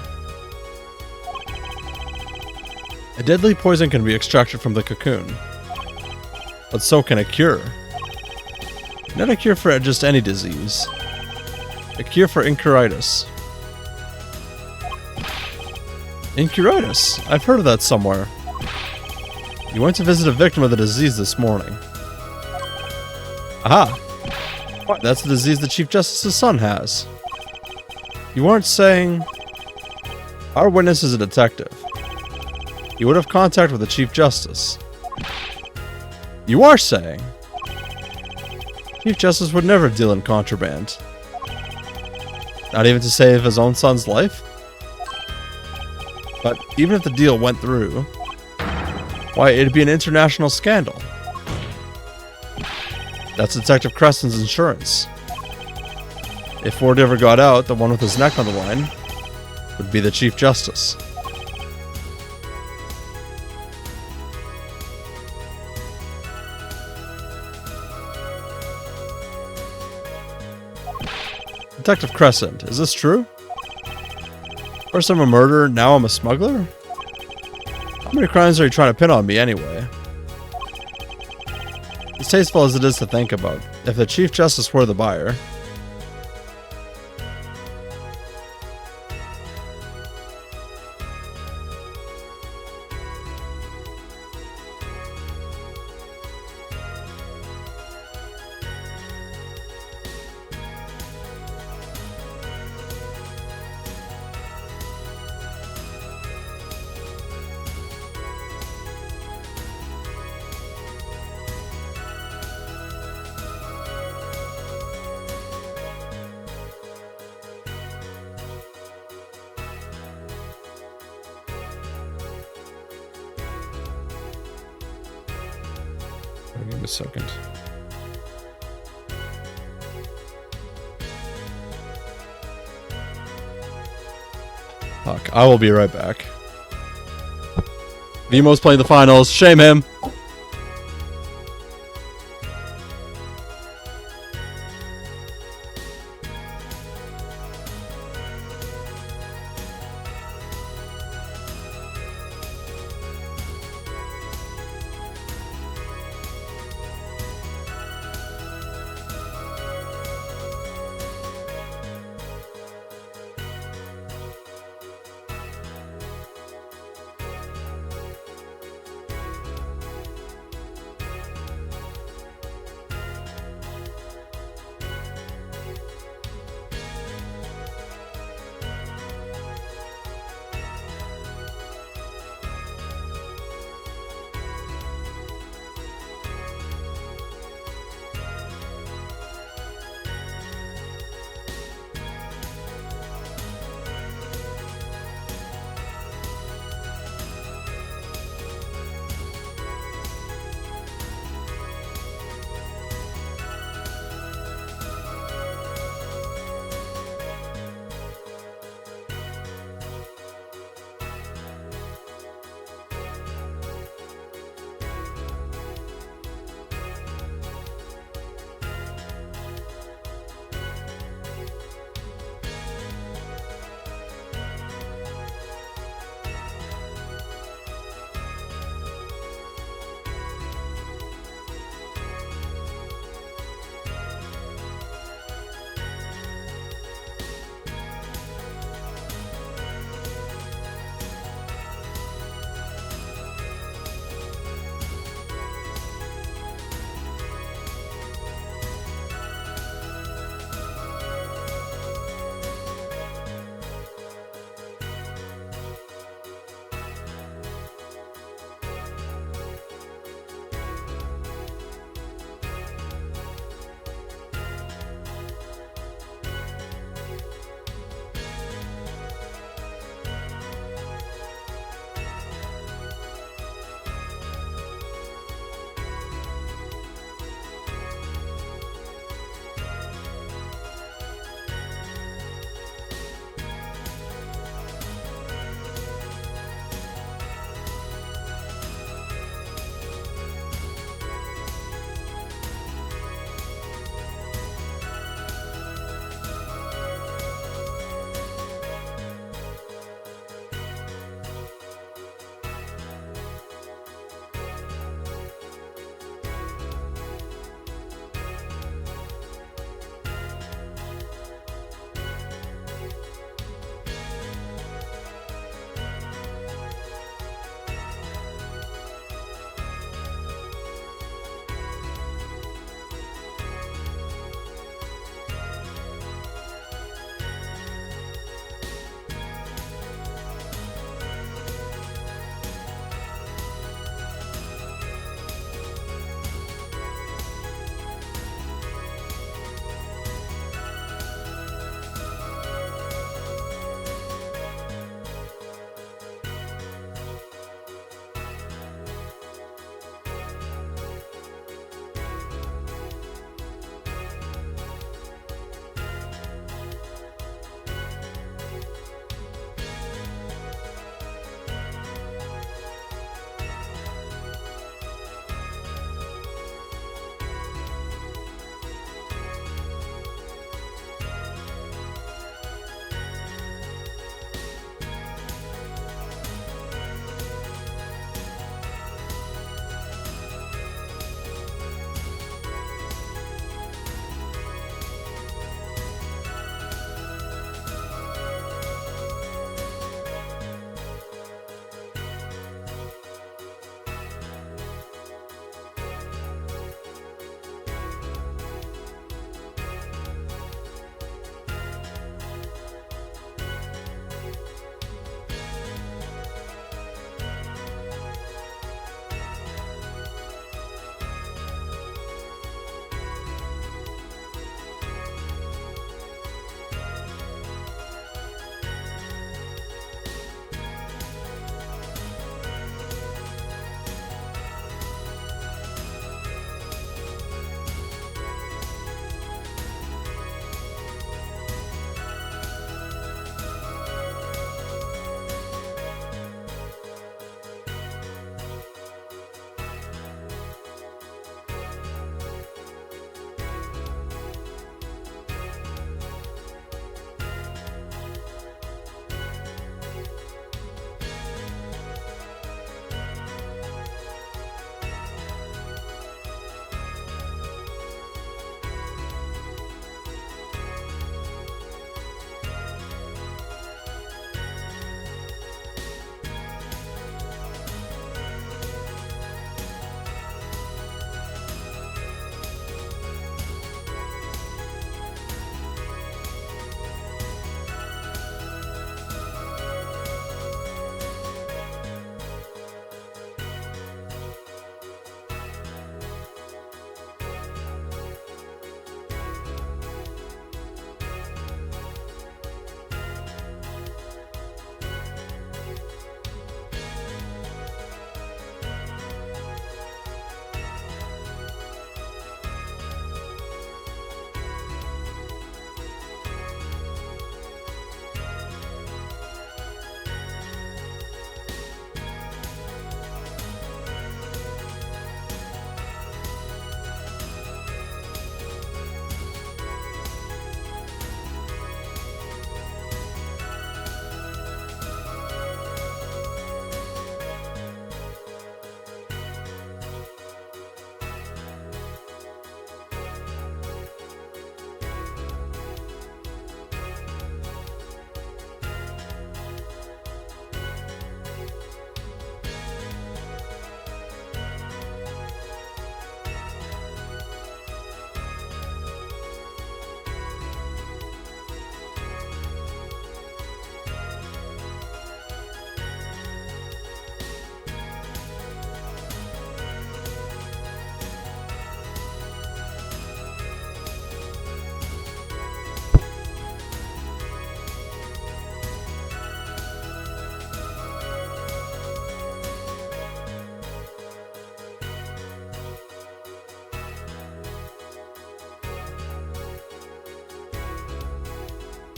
Speaker 1: A deadly poison can be extracted from the cocoon. But so can a cure. Not a cure for just any disease. A cure for Incuritis. Incuritis? I've heard of that somewhere. You went to visit a victim of the disease this morning. Aha! What? That's the disease the Chief Justice's son has. You weren't saying... Our witness is a detective. You would have contact with the Chief Justice. You are saying... Chief Justice would never deal in contraband. Not even to save his own son's life? But even if the deal went through... Why, it'd be an international scandal. That's Detective Creston's insurance. If word ever got out, the one with his neck on the line would be the Chief Justice. Detective Crescent, is this true? First I'm a murderer, now I'm a smuggler? How many crimes are you trying to pin on me anyway? As tasteful as it is to think about, if the Chief Justice were the buyer... Give me a second. Fuck, I will be right back. Nemo's playing the finals. Shame him.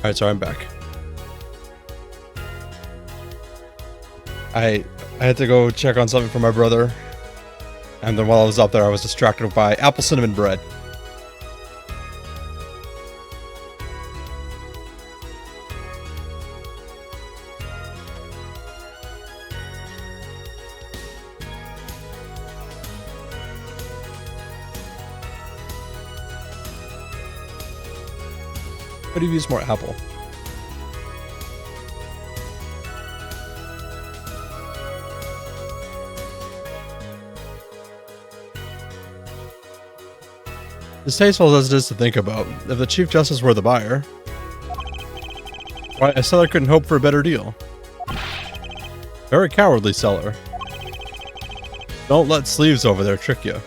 Speaker 1: Alright, so I'm back. I had to go check on something for my brother. And then while I was up there, I was distracted by apple cinnamon bread. Could have used more apple. Distasteful as it is to think about, if the Chief Justice were the buyer, why a seller couldn't hope for a better deal. Very cowardly seller. Don't let sleeves over there trick you.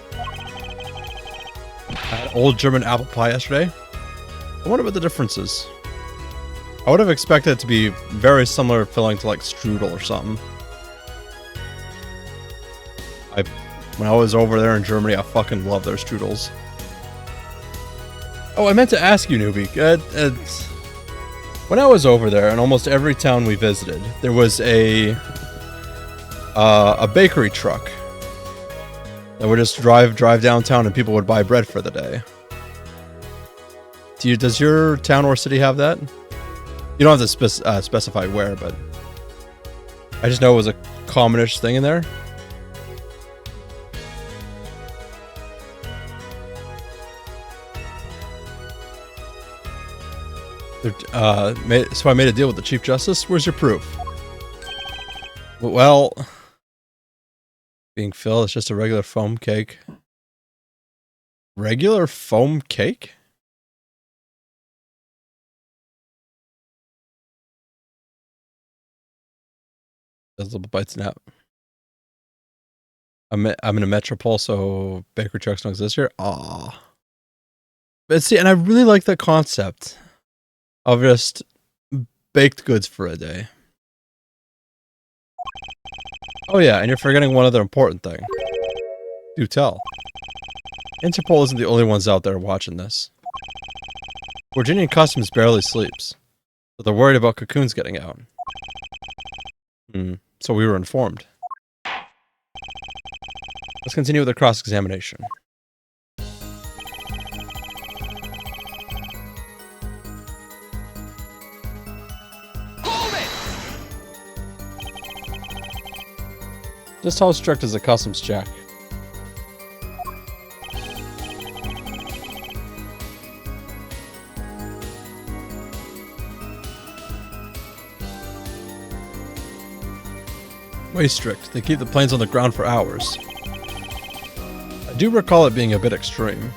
Speaker 1: I had old German apple pie yesterday. I wonder what the difference is. I would have expected it to be very similar filling to like strudel or something. When I was over there in Germany, I fucking love their strudels. Oh, I meant to ask you, newbie. When I was over there, in almost every town we visited, there was a bakery truck that would just drive downtown, and people would buy bread for the day. Does your town or city have that? You don't have to specify where, but I just know it was a commonish thing in there. So I made a deal with the Chief Justice. Where's your proof? Well, being Phil, it's just a regular foam cake. Regular foam cake? Those little bites nap. I'm in a metropole, so bakery trucks don't exist here. Aw. But see, and I really like the concept of just baked goods for a day. Oh yeah, and you're forgetting one other important thing. Do tell. Interpol isn't the only ones out there watching this. Virginian Customs barely sleeps, but they're worried about cocoons getting out. So we were informed. Let's continue with the cross-examination. Just how strict is the customs check? Way strict. They keep the planes on the ground for hours. I do recall it being a bit extreme.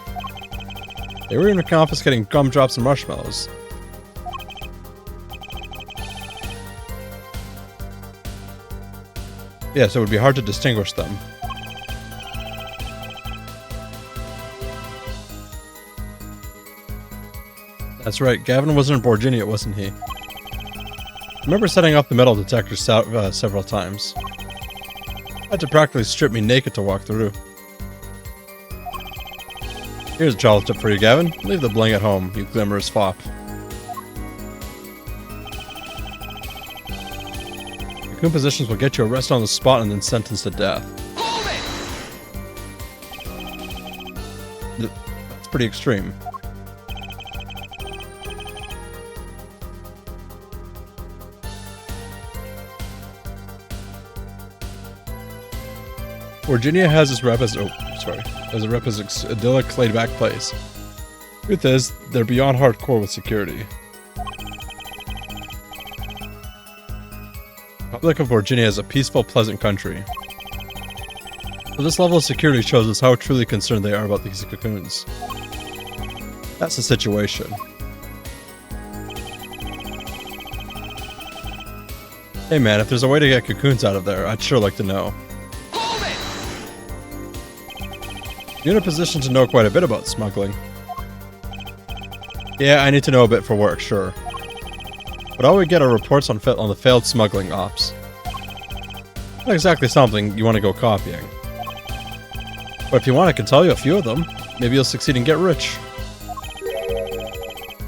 Speaker 1: They were even confiscating gumdrops and marshmallows. Yeah, so it would be hard to distinguish them. That's right, Gavin wasn't in Virginia, wasn't he? I remember setting up the metal detectors several times. Had to practically strip me naked to walk through. Here's a child's tip for you, Gavin. Leave the bling at home, you glamorous fop. Cocoon positions will get you arrested on the spot and then sentenced to death. That's pretty extreme. Virginia has its rep as its idyllic, laid-back place. Truth is, they're beyond hardcore with security. The Republic of Virginia is a peaceful, pleasant country. So this level of security shows us how truly concerned they are about these cocoons. That's the situation. Hey man, if there's a way to get cocoons out of there, I'd sure like to know. You're in a position to know quite a bit about smuggling. Yeah, I need to know a bit for work, sure. But all we get are reports on the failed smuggling ops. Not exactly something you want to go copying. But if you want, I can tell you a few of them. Maybe you'll succeed and get rich.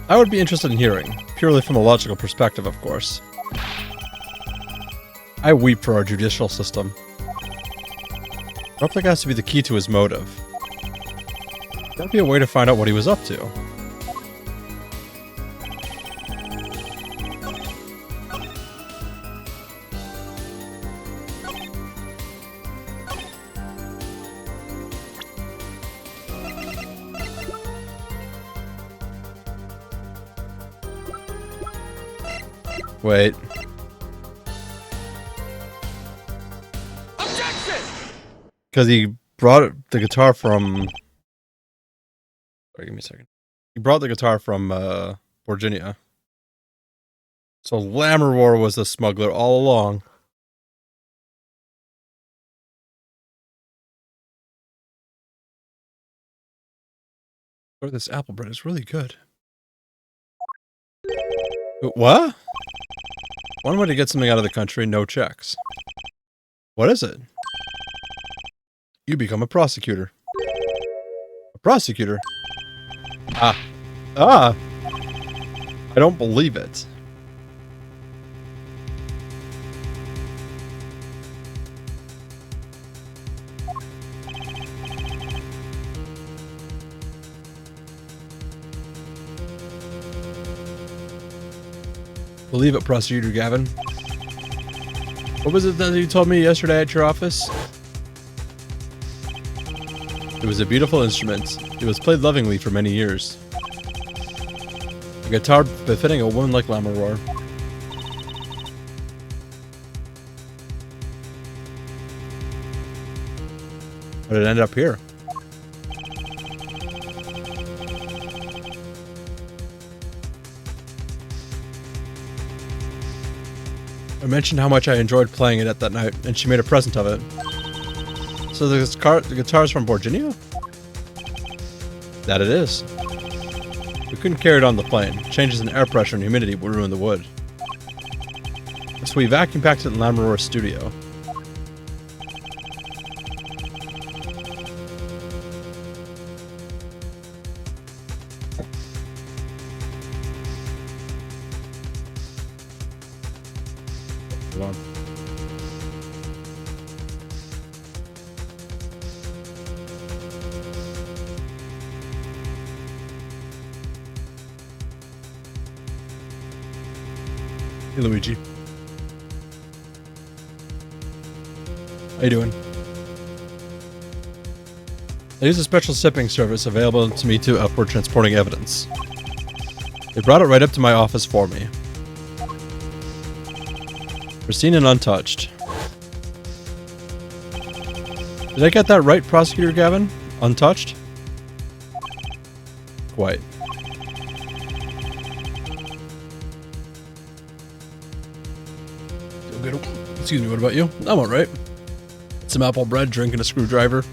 Speaker 1: I would be interested in hearing. purely from a logical perspective, of course. I weep for our judicial system. I don't think that has to be the key to his motive. That'd be a way to find out what he was up to. Wait.
Speaker 2: Objection!
Speaker 1: Because he brought the guitar from... Sorry, give me a second. He brought the guitar from, Virginia. So Lammerwar was the smuggler all along. Oh, this apple bread is really good. What? One way to get something out of the country, no checks. What is it? You become a prosecutor. A prosecutor? Ah. I don't believe it. Believe it, Prosecutor Gavin. What was it that you told me yesterday at your office? It was a beautiful instrument. It was played lovingly for many years. A guitar befitting a woman like Lammerwar. How did it end up here? I mentioned how much I enjoyed playing it at that night, and she made a present of it. So the guitar's from Virginia? That it is. We couldn't carry it on the plane. Changes in air pressure and humidity would ruin the wood. So we vacuum packed it in Lammerwar's studio. Hold on. Hey, Luigi. How you doing? I use a special shipping service available to me for transporting evidence. They brought it right up to my office for me. Pristine and untouched. Did I get that right, Prosecutor Gavin? Untouched? Quite. Excuse me, what about you? I'm alright. Some apple bread, drinking a screwdriver.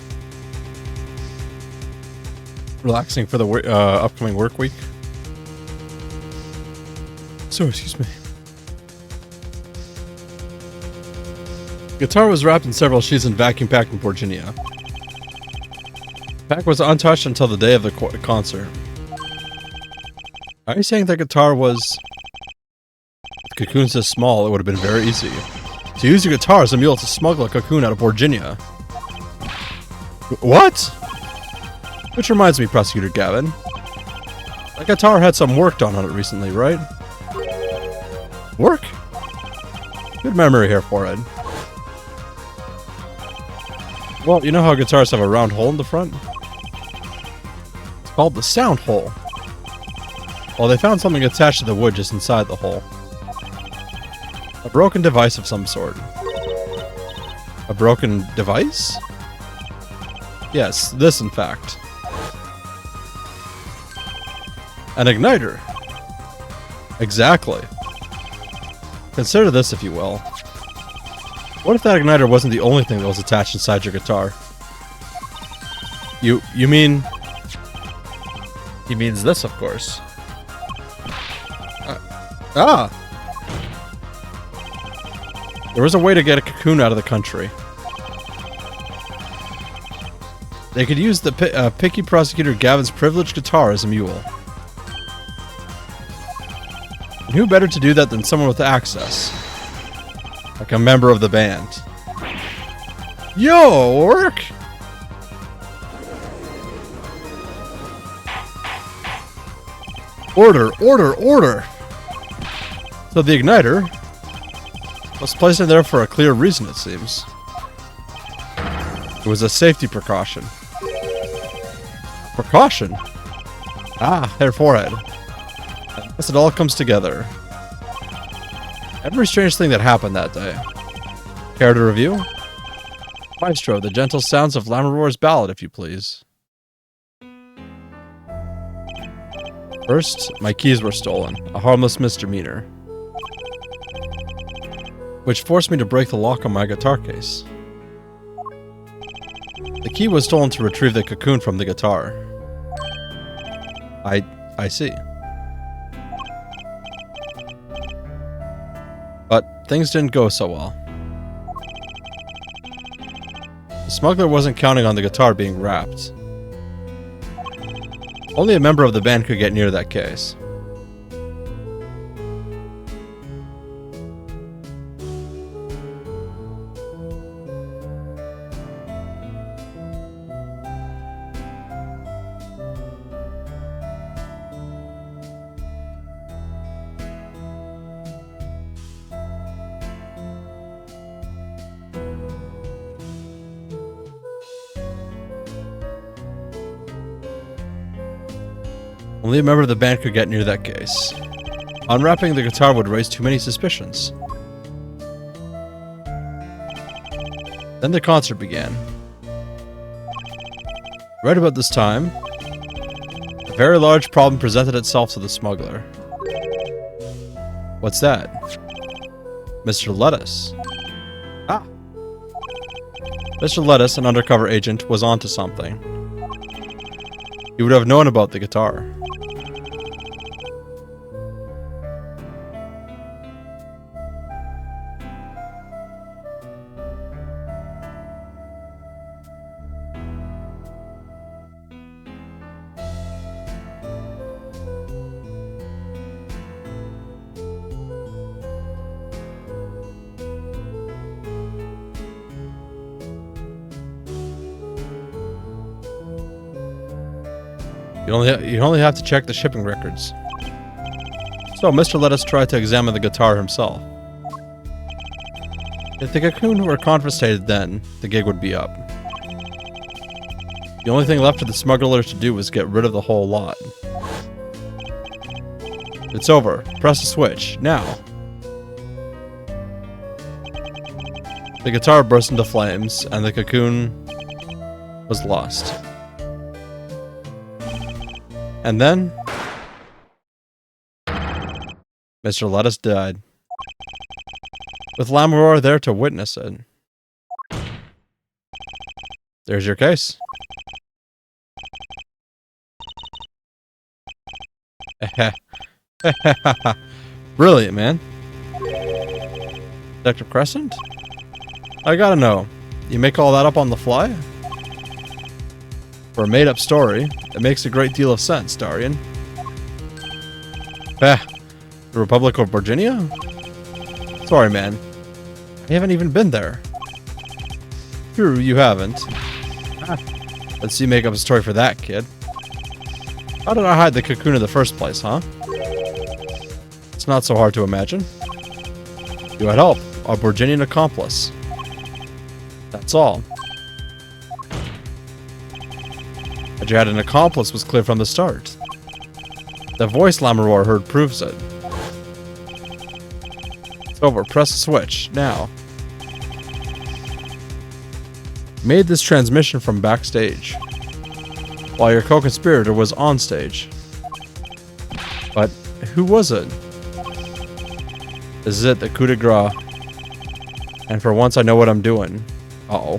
Speaker 1: Relaxing for the upcoming work week. So, excuse me. Guitar was wrapped in several sheets and vacuum packed in Virginia. Pack was untouched until the day of the concert. Are you saying that guitar was... With cocoons this small, it would have been very easy. To use your guitar as a mule to smuggle a cocoon out of Virginia. What? Which reminds me, Prosecutor Gavin. That guitar had some work done on it recently, right? Work? Good memory here, Forehead. Well, you know how guitars have a round hole in the front? It's called the sound hole. Well, they found something attached to the wood just inside the hole. A broken device of some sort. A broken device? Yes, this in fact. An igniter. Exactly. Consider this, if you will. What if that igniter wasn't the only thing that was attached inside your guitar? You mean... He means this, of course. There was a way to get a cocoon out of the country. They could use the picky Prosecutor Gavin's privileged guitar as a mule. And who better to do that than someone with access? Like a member of the band. Yo, Orc! Order, order, order! So the igniter was placed in there for a clear reason, it seems. It was a safety precaution. Precaution? Ah, hair forehead. As it all comes together. Every strange thing that happened that day. Care to review? Maestro, the gentle sounds of Lammermoor's ballad, if you please. First, my keys were stolen, a harmless misdemeanor, which forced me to break the lock on my guitar case. The key was stolen to retrieve the cocoon from the guitar. I see. But things didn't go so well. The smuggler wasn't counting on the guitar being wrapped. Only a member of the band could get near that case. Only a member of the band could get near that case. Unwrapping the guitar would raise too many suspicions. Then the concert began. Right about this time, a very large problem presented itself to the smuggler. What's that? Mr. Lettuce. Ah! Mr. Lettuce, an undercover agent, was onto something. He would have known about the guitar. You only have to check the shipping records. So Mr. Lettuce tried to examine the guitar himself. If the cocoon were confiscated then, the gig would be up. The only thing left for the smugglers to do was get rid of the whole lot. It's over. Press the switch. Now. The guitar burst into flames, and the cocoon was lost. And then, Mr. Lettuce died, with Lammermoor there to witness it. There's your case. Brilliant, man. Detective Crescent? I gotta know, you make all that up on the fly? For a made-up story, it makes a great deal of sense, Daryan. The Republic of Virginia? Sorry, man. I haven't even been there. True, you haven't. Let's see, make up a story for that, kid. How did I hide the cocoon in the first place, huh? It's not so hard to imagine. You had help, a Virginian accomplice. That's all. That you had an accomplice was clear from the start. The voice Lammermoor heard proves it. It's over. Press the switch. Now. Made this transmission from backstage, while your co-conspirator was on stage. But who was it? This is it, the coup de grace. And for once I know what I'm doing. Uh-oh.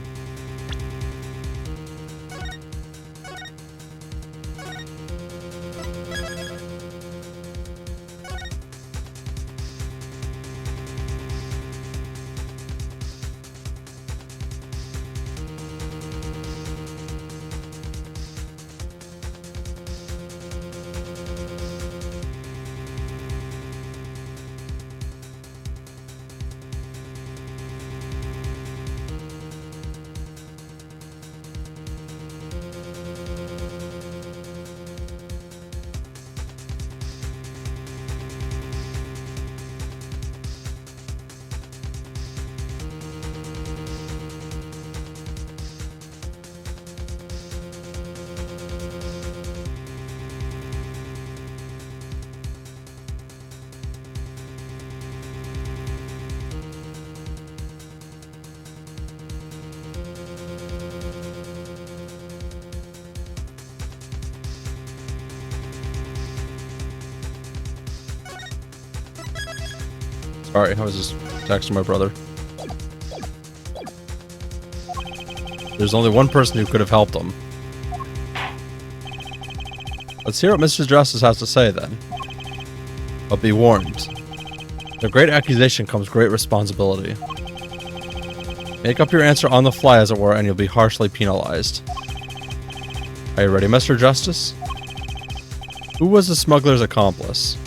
Speaker 1: Alright, I was just texting my brother. There's only one person who could have helped him. Let's hear what Mr. Justice has to say then. But be warned. With great accusation comes great responsibility. Make up your answer on the fly, as it were, and you'll be harshly penalized. Are you ready, Mr. Justice? Who was the smuggler's accomplice?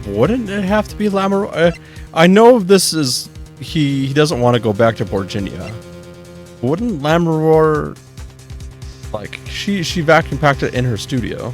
Speaker 1: Wouldn't it have to be Lamoureux? I know this is... He doesn't want to go back to Virginia. Wouldn't Lamoureux... Like, she vacuum packed it in her studio.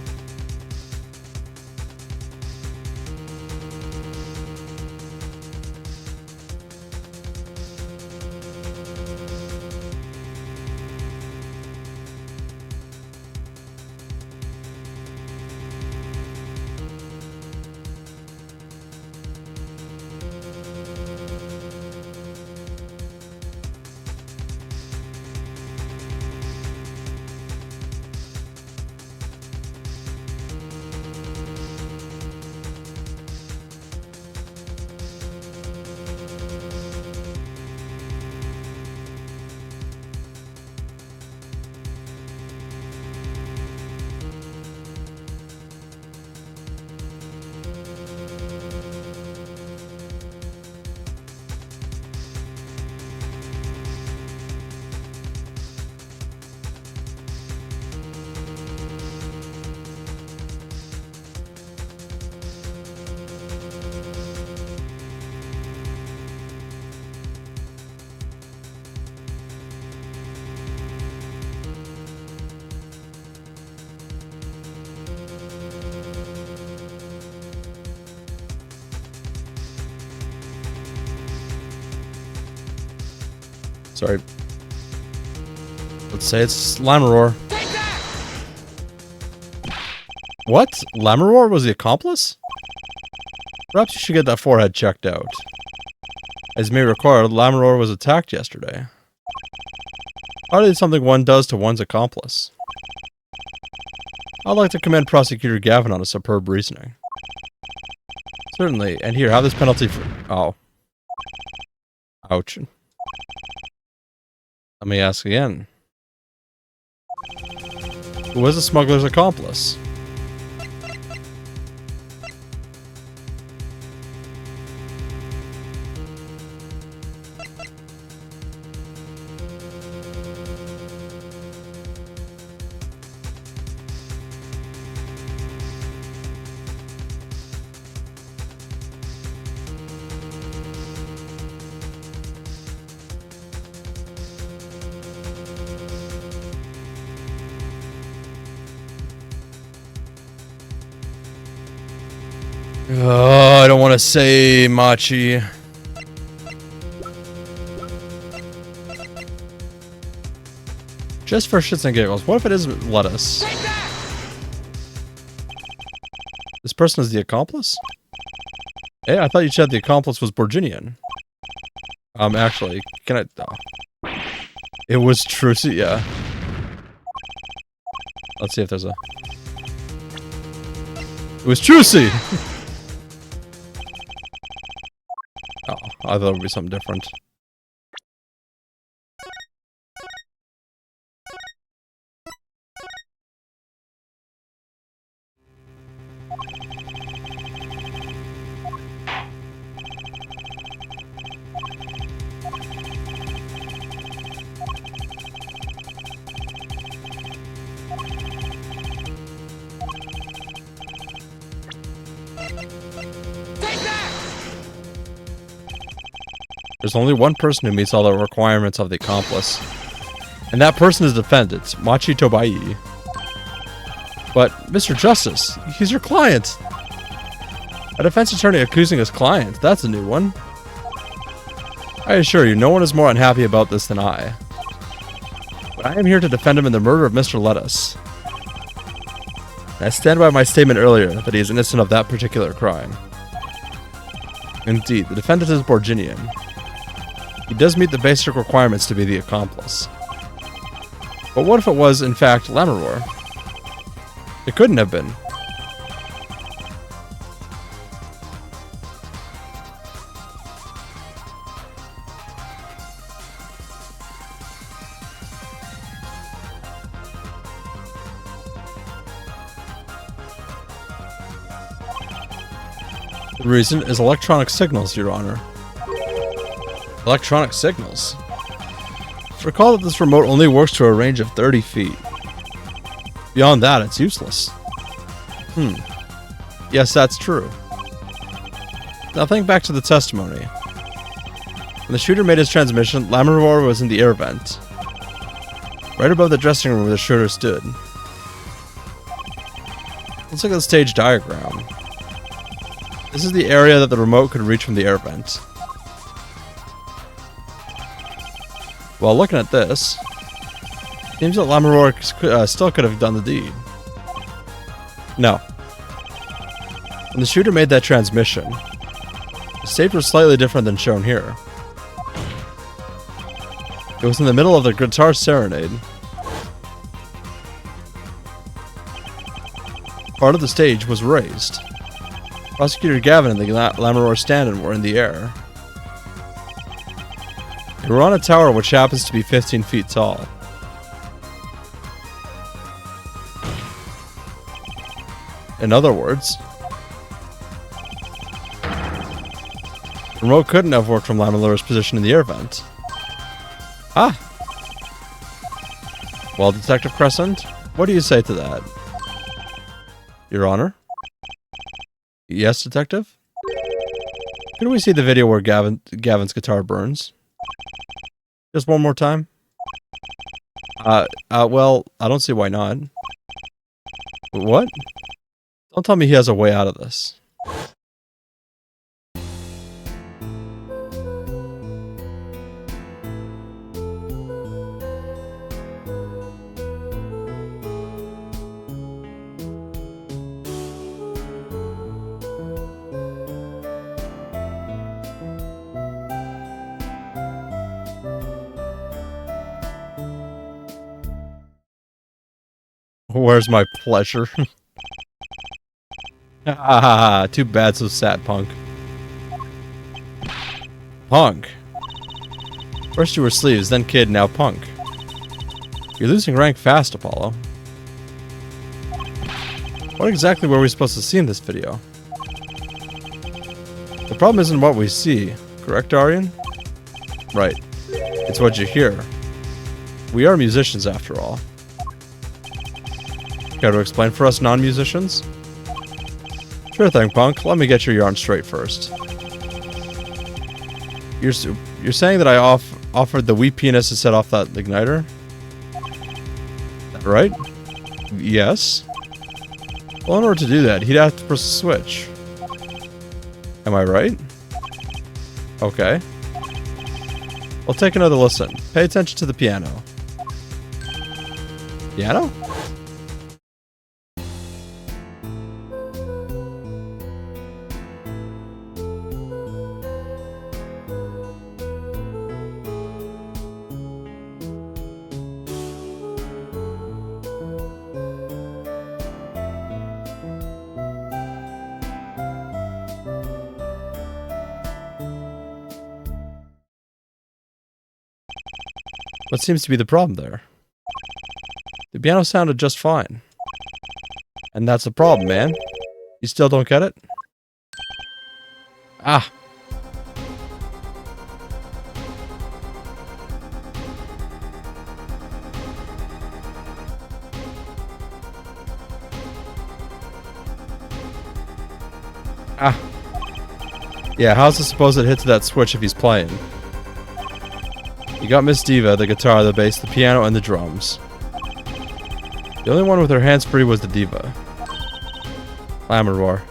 Speaker 1: Sorry. Let's say it's Lamoureux. What? Lamoureux was the accomplice? Perhaps you should get that forehead checked out. As you may recall, Lamoureux was attacked yesterday. Hardly something one does to one's accomplice. I'd like to commend Prosecutor Gavin on his superb reasoning. Certainly, and here, have this penalty for... Oh. Ouch. Let me ask again. Who was the smuggler's accomplice? Oh, I don't want to say Machi. Just for shits and giggles, what if it is lettuce? This person is the accomplice? Hey, I thought you said the accomplice was Borginian. Actually, can I... Oh. It was Trucy, yeah. Let's see if there's a... It was Trucy! Oh, I thought it would be something different. There's only one person who meets all the requirements of the accomplice. And that person is the defendant, Machi Tobai. But, Mr. Justice, he's your client. A defense attorney accusing his client, that's a new one. I assure you, no one is more unhappy about this than I. But I am here to defend him in the murder of Mr. Lettuce. And I stand by my statement earlier that he is innocent of that particular crime. Indeed, the defendant is Borginian. He does meet the basic requirements to be the accomplice. But what if it was, in fact, Lammermoor? It couldn't have been. The reason is electronic signals, Your Honor. Electronic signals? Recall that this remote only works to a range of 30 feet. Beyond that, it's useless. Yes, that's true. Now think back to the testimony. When the shooter made his transmission, Lammermoor was in the air vent, right above the dressing room where the shooter stood. Let's look at the stage diagram. This is the area that the remote could reach from the air vent. While looking at this, it seems that Lammermoor still could have done the deed. No. When the shooter made that transmission, the stage was slightly different than shown here. It was in the middle of the guitar serenade. Part of the stage was raised. Prosecutor Gavin and the Lammermoor stand-in were in the air. They were on a tower which happens to be 15 feet tall. In other words, the remote couldn't have worked from Lammermoor's position in the air vent. Ah! Well, Detective Crescent, what do you say to that? Your Honor? Yes, Detective? Can we see the video where Gavin's guitar burns? Just one more time? Well, I don't see why not. What? Don't tell me he has a way out of this. Where's my pleasure? Ah, too bad, so sad, punk. Punk. First you were sleeves, then kid, now punk. You're losing rank fast, Apollo. What exactly were we supposed to see in this video? The problem isn't what we see, correct, Daryan? Right. It's what you hear. We are musicians, after all. Care to explain for us non-musicians? Sure thing, punk. Let me get your yarn straight first. You're saying that I offered the wee penis to set off that igniter? Right? Yes. Well, in order to do that, he'd have to press a switch. Am I right? Okay. Well, take another listen. Pay attention to the piano. Piano? What seems to be the problem there? The piano sounded just fine. And that's the problem, man. You still don't get it? Ah. Ah. Yeah, how's it supposed it hits that switch if he's playing? You got Miss Diva, the guitar, the bass, the piano, and the drums. The only one with her hands free was the diva. Lammermoor.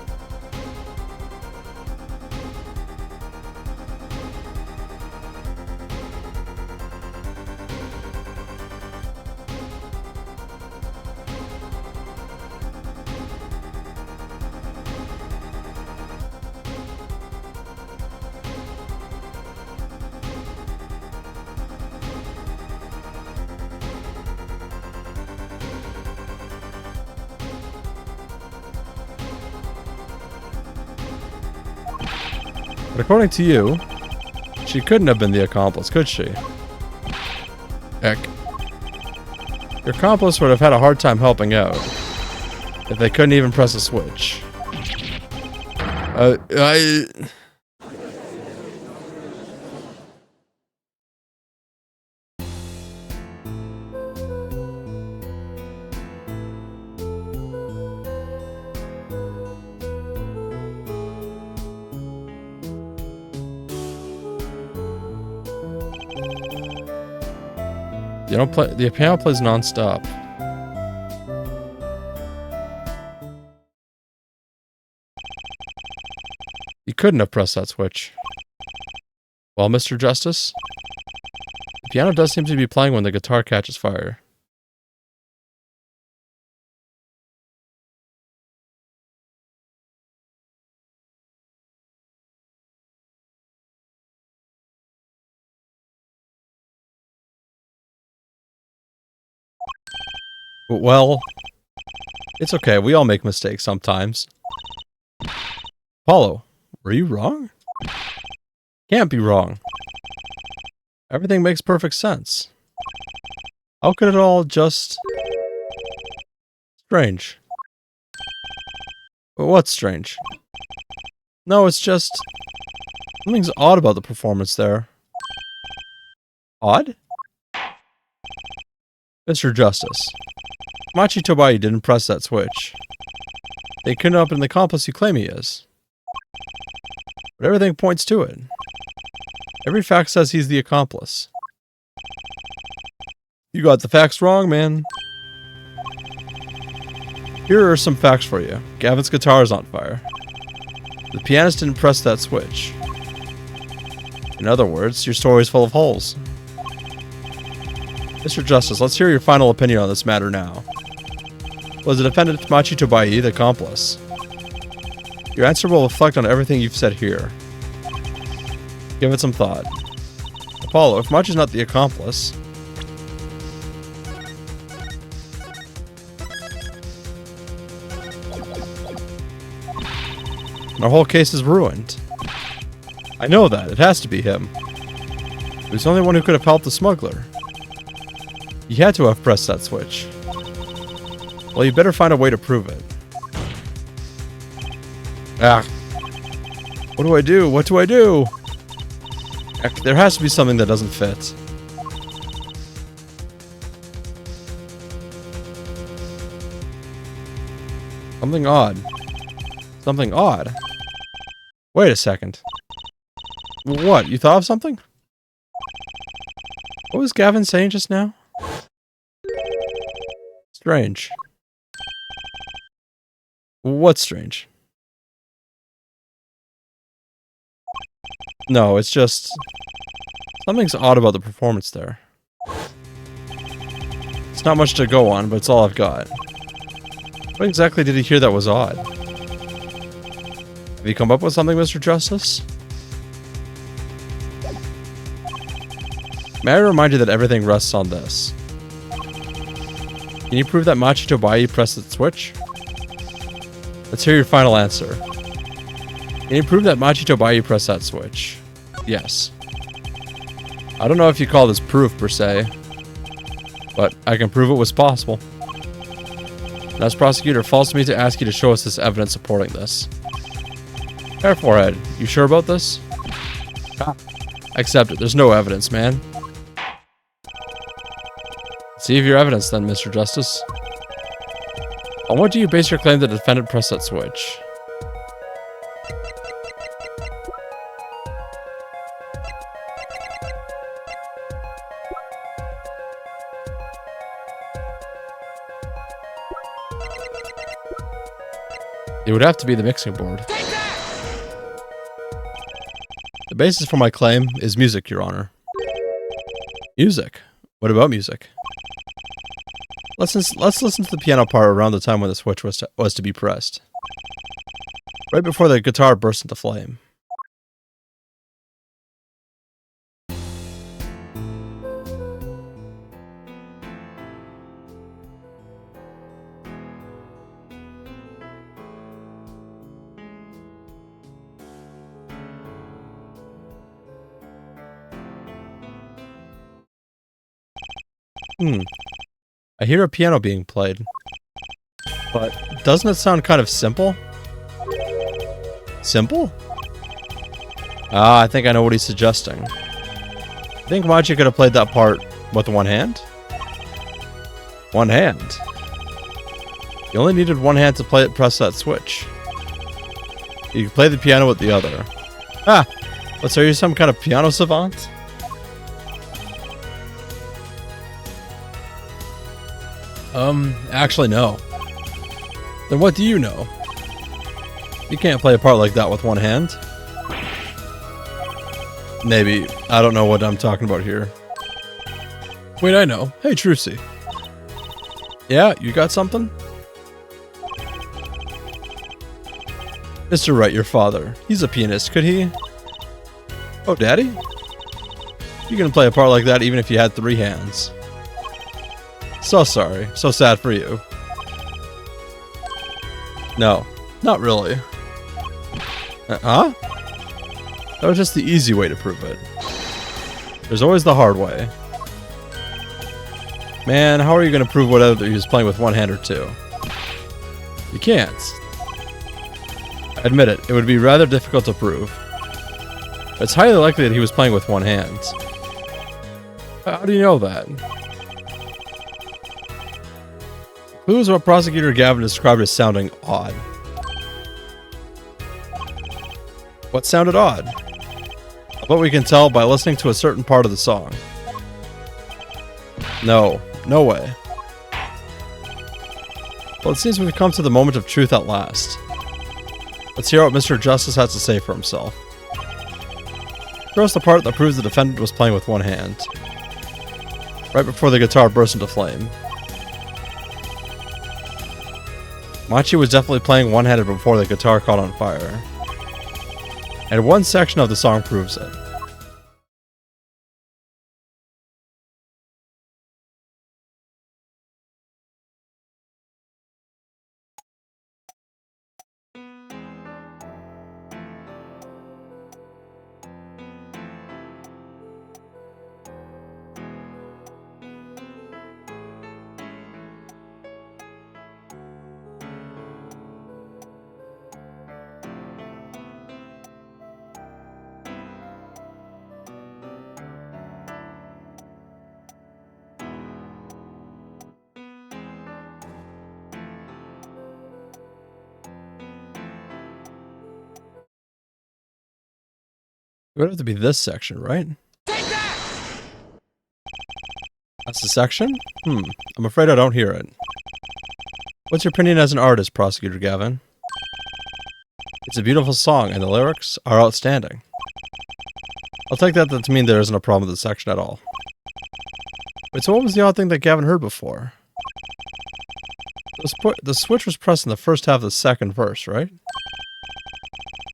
Speaker 1: But according to you, she couldn't have been the accomplice, could she? Heck. Your accomplice would have had a hard time helping out if they couldn't even press a switch. You don't play. The piano plays non-stop. You couldn't have pressed that switch. Well, Mr. Justice, the piano does seem to be playing when the guitar catches fire. Well, it's okay. We all make mistakes sometimes. Apollo, were you wrong? Can't be wrong. Everything makes perfect sense. How could it all just... Strange. What's strange? No, it's just... Something's odd about the performance there. Odd? Mr. Justice. Machi Tobai didn't press that switch. They couldn't have been the accomplice you claim he is. But everything points to it. Every fact says he's the accomplice. You got the facts wrong, man. Here are some facts for you. Gavin's guitar is on fire. The pianist didn't press that switch. In other words, your story is full of holes. Mr. Justice, let's hear your final opinion on this matter now. Was the defendant Machi Tobai the accomplice? Your answer will reflect on everything you've said here. Give it some thought. Apollo, if Machi's not the accomplice... our whole case is ruined. I know that. It has to be him. He was the only one who could have helped the smuggler. He had to have pressed that switch. Well, you better find a way to prove it. Ah. What do I do? What do I do? Heck, there has to be something that doesn't fit. Something odd. Something odd? Wait a second. What? You thought of something? What was Gavin saying just now? Strange. What's strange? No, it's just... something's odd about the performance there. It's not much to go on, but it's all I've got. What exactly did he hear that was odd? Have you come up with something, Mr. Justice? May I remind you that everything rests on this. Can you prove that Machi Tobai pressed the switch? Let's hear your final answer. Can you prove that Machi Tobai pressed that switch? Yes. I don't know if you call this proof per se, but I can prove it was possible. And as prosecutor, it falls to me to ask you to show us this evidence supporting this. Fair forehead, you sure about this? Accept it, there's no evidence, man. See if your evidence then, Mr. Justice. On what do you base your claim that the defendant pressed that switch? It would have to be the mixing board. The basis for my claim is music, Your Honor. Music? What about music? Let's listen to the piano part around the time when the switch was to be pressed. Right before the guitar burst into flame. I hear a piano being played. But doesn't it sound kind of simple? Simple? Ah, I think I know what he's suggesting. I think Machi could have played that part with one hand? One hand? You only needed one hand to press that switch. You could play the piano with the other. Ah! What, are you some kind of piano savant? Actually no. Then what do you know? You can't play a part like that with one hand. Maybe. I don't know what I'm talking about here. Wait, I know. Hey, Trucy. Yeah, you got something? Mr. Wright, your father. He's a pianist, could he? Oh, Daddy? You can play a part like that even if you had 3 hands. So sorry. So sad for you. No, not really. Huh? That was just the easy way to prove it. There's always the hard way. Man, how are you going to prove whether he was playing with one hand or 2? You can't. Admit it, it would be rather difficult to prove. It's highly likely that he was playing with one hand. How do you know that? Clue is what Prosecutor Gavin described as sounding odd. What sounded odd? I bet we can tell by listening to a certain part of the song. No, no way. Well, it seems we've come to the moment of truth at last. Let's hear what Mr. Justice has to say for himself. Show us the part that proves the defendant was playing with one hand. Right before the guitar burst into flame. Machi was definitely playing one-handed before the guitar caught on fire. And one section of the song proves it. It would have to be this section, right?
Speaker 2: Take that!
Speaker 1: That's the section? I'm afraid I don't hear it. What's your opinion as an artist, Prosecutor Gavin? It's a beautiful song, and the lyrics are outstanding. I'll take that to mean there isn't a problem with the section at all. Wait, so what was the odd thing that Gavin heard before? The switch was pressed in the first half of the second verse, right?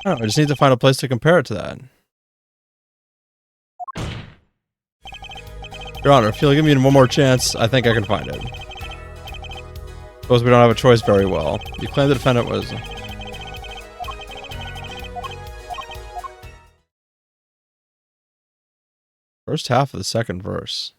Speaker 1: I just need to find a place to compare it to that. Your Honor, if you'll give me one more chance, I think I can find it. Suppose we don't have a choice very well. You claim the defendant was... First half of the second verse.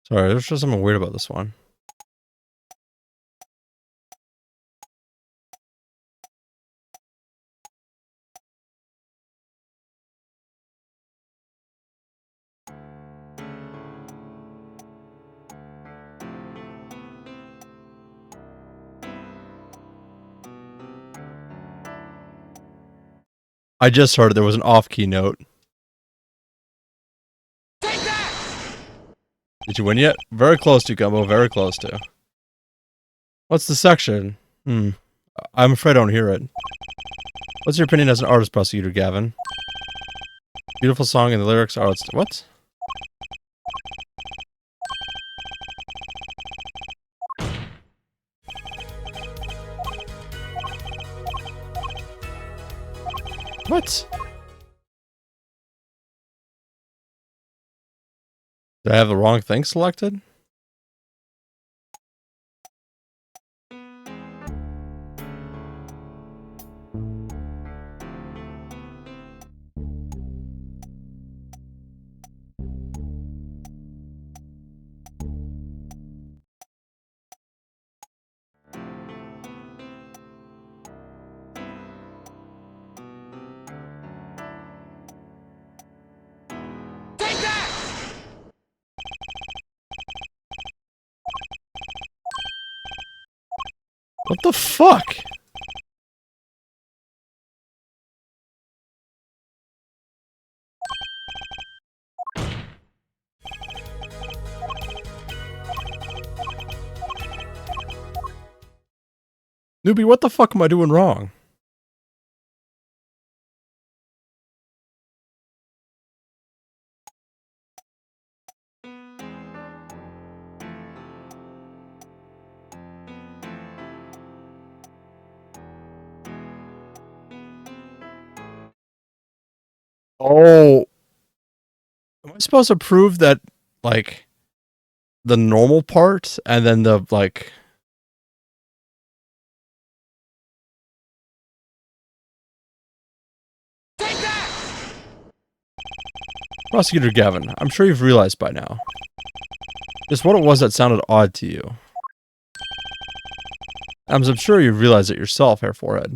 Speaker 1: Sorry, there's just something weird about this one. I just heard there was an off-key note.
Speaker 2: Take that!
Speaker 1: Did you win yet? Very close to, Gumbo. Very close to. What's the section? I'm afraid I don't hear it. What's your opinion as an artist, Prosecutor Gavin? Beautiful song and the lyrics are... What? What? Did I have the wrong thing selected?
Speaker 2: Take that!
Speaker 1: What the fuck? Newbie, what the fuck am I doing wrong? Oh. Am I supposed to prove that, like, the normal part and then the, like...
Speaker 2: Take that!
Speaker 1: Prosecutor Gavin, I'm sure you've realized by now just what it was that sounded odd to you. I'm sure you realize it yourself, Hair Forehead.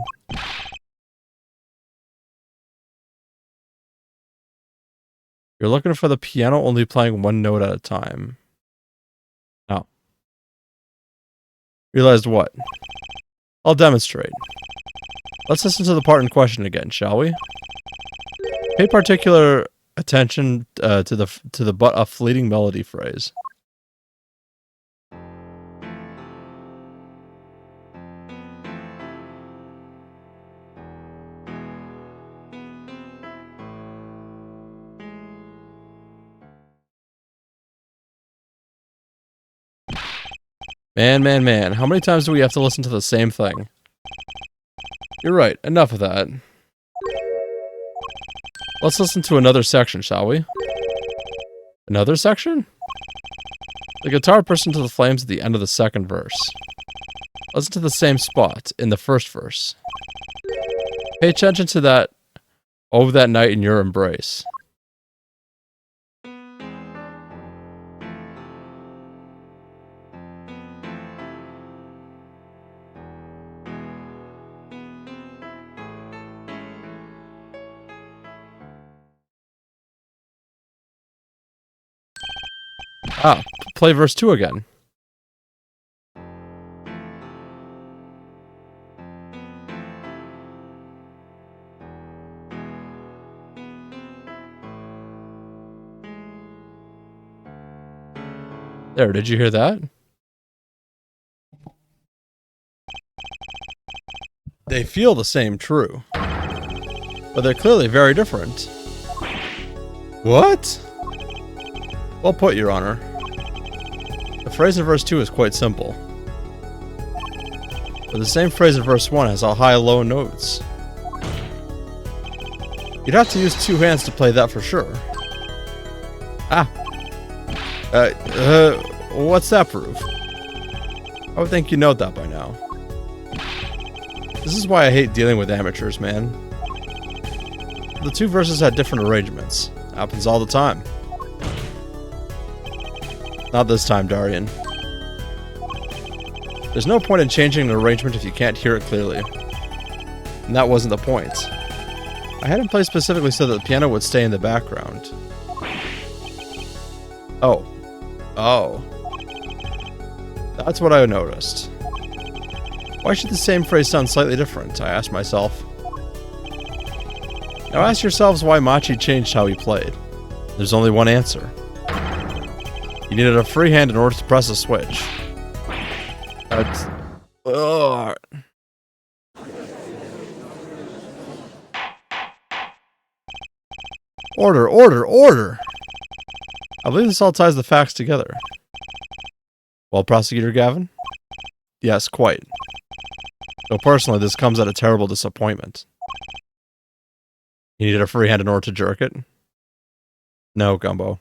Speaker 1: You're looking for the piano only playing one note at a time. No. Realized what? I'll demonstrate. Let's listen to the part in question again, shall we? Pay particular attention to the but a fleeting melody phrase. Man, how many times do we have to listen to the same thing? You're right, enough of that. Let's listen to another section, shall we? Another section? The guitar bursts into the flames at the end of the second verse. Listen to the same spot in the first verse. Pay attention to that, "Oh, that night in your embrace." Ah, play verse 2 again. There, did you hear that? They feel the same, true. But they're clearly very different. What? Well put, Your Honor. The phrase in verse 2 is quite simple. But the same phrase in verse 1 has all high-low notes. You'd have to use two hands to play that for sure. Ah. What's that prove? I would think you know that by now. This is why I hate dealing with amateurs, man. The two verses had different arrangements. Happens all the time. Not this time, Daryan. There's no point in changing an arrangement if you can't hear it clearly. And that wasn't the point. I had it played specifically so that the piano would stay in the background. Oh. Oh. That's what I noticed. Why should the same phrase sound slightly different? I asked myself. Now ask yourselves why Machi changed how he played. There's only one answer. You needed a free hand in order to press a switch. That's... Ugh. Order, order, order! I believe this all ties the facts together. Well, Prosecutor Gavin? Yes, quite. Though personally, this comes at a terrible disappointment. You needed a free hand in order to jerk it? No, Gumbo.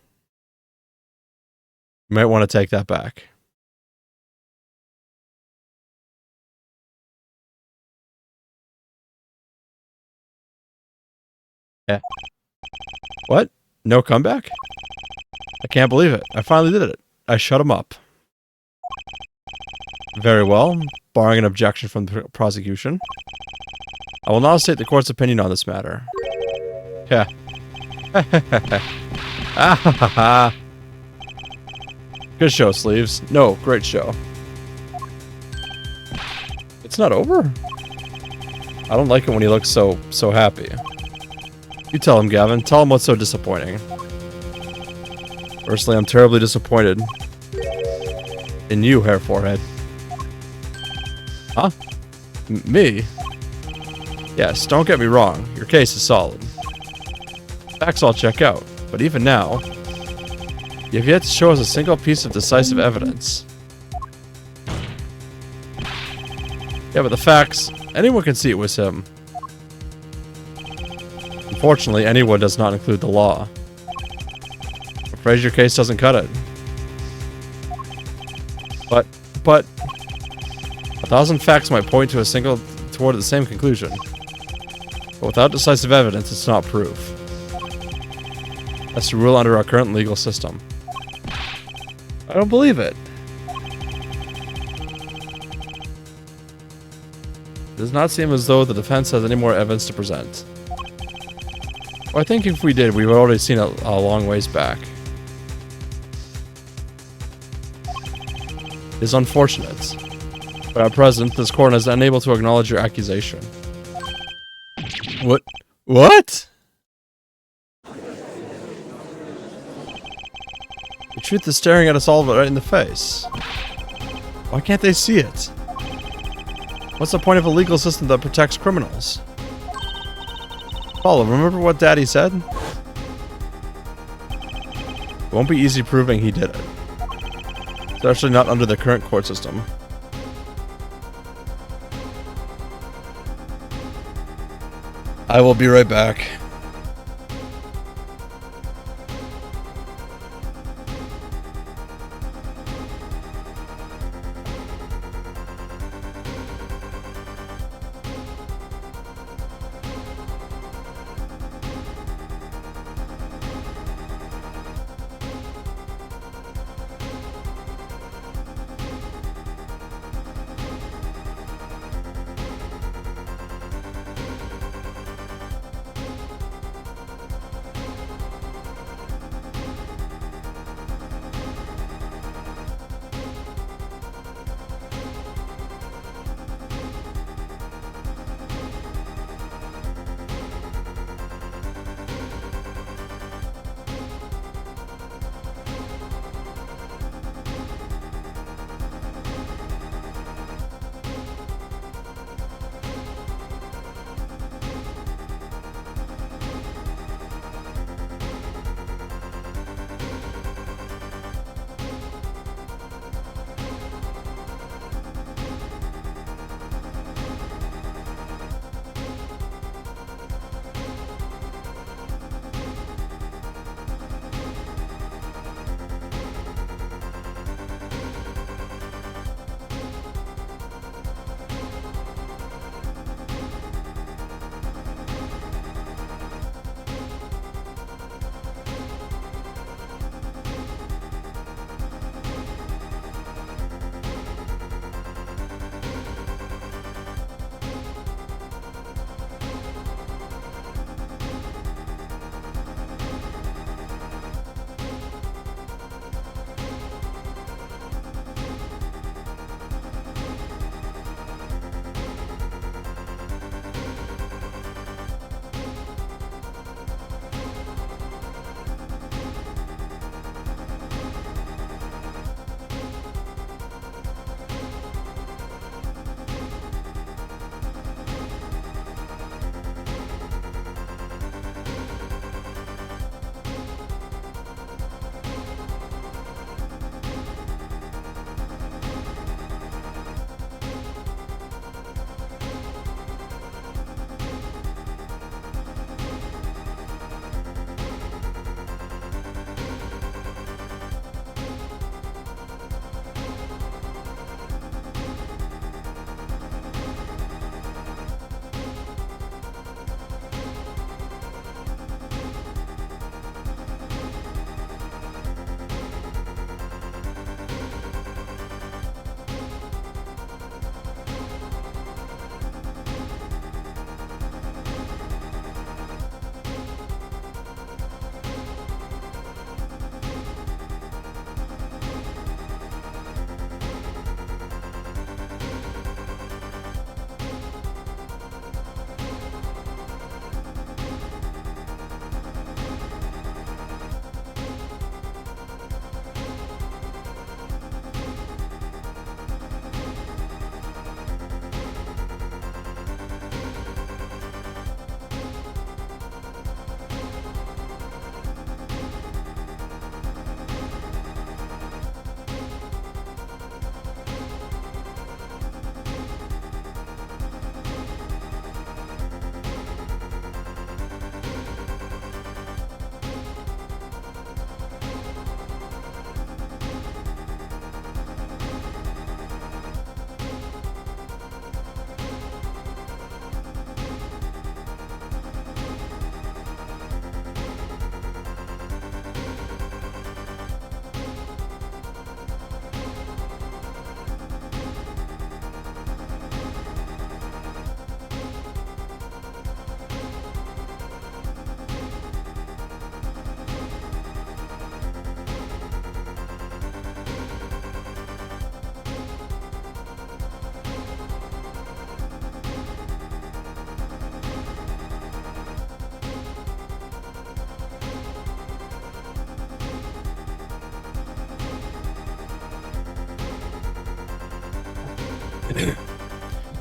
Speaker 1: You might want to take that back. Yeah. What? No comeback? I can't believe it. I finally did it. I shut him up. Very well, barring an objection from the prosecution. I will now state the court's opinion on this matter. Yeah. Good show, Sleeves. No, great show. It's not over? I don't like it when he looks so happy. You tell him, Gavin. Tell him what's so disappointing. Personally, I'm terribly disappointed in you, Hair Forehead. Huh? Me? Yes, don't get me wrong. Your case is solid. Facts all check out, but even now, you have yet to show us a single piece of decisive evidence. Yeah, but the facts, anyone can see it was him. Unfortunately, anyone does not include the law. I'm afraid your case doesn't cut it. But 1,000 facts might point to a single toward the same conclusion. But without decisive evidence, it's not proof. That's the rule under our current legal system. I don't believe it. It does not seem as though the defense has any more evidence to present. Well, I think if we did, we would have already seen it a long ways back. It is unfortunate, but at present, this court is unable to acknowledge your accusation. What? What? The truth is staring at us all right in the face. Why can't they see it? What's the point of a legal system that protects criminals? Paula, remember what Daddy said? It won't be easy proving he did it. Especially not under the current court system. I will be right back.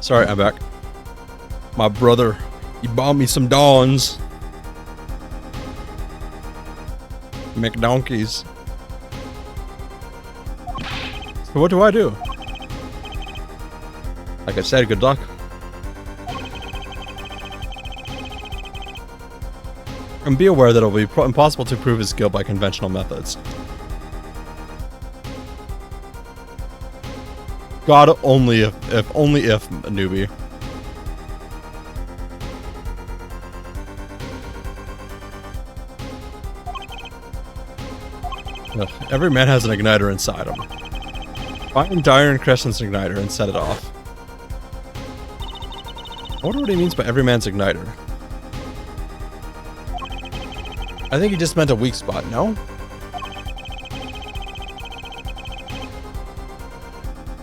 Speaker 1: Sorry, I'm back. My brother, he bought me some Dawns. McDonkeys. So what do I do? Like I said, good luck. And be aware that it will be impossible to prove his skill by conventional methods. God, only if only if, newbie. Ugh, every man has an igniter inside him. Find Daryan Crescent's igniter and set it off. I wonder what he means by every man's igniter. I think he just meant a weak spot, no?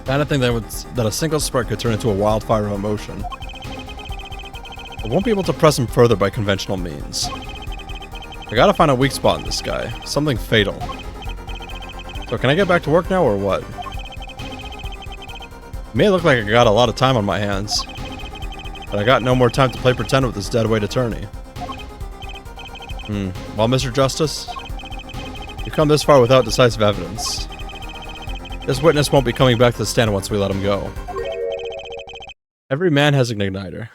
Speaker 1: Kind of thing that a single spark could turn into a wildfire of emotion. I won't be able to press him further by conventional means. I gotta find a weak spot in this guy. Something fatal. So can I get back to work now or what? It may look like I got a lot of time on my hands. But I got no more time to play pretend with this deadweight attorney. Well, Mr. Justice, you've come this far without decisive evidence. This witness won't be coming back to the stand once we let him go. Every man has an igniter.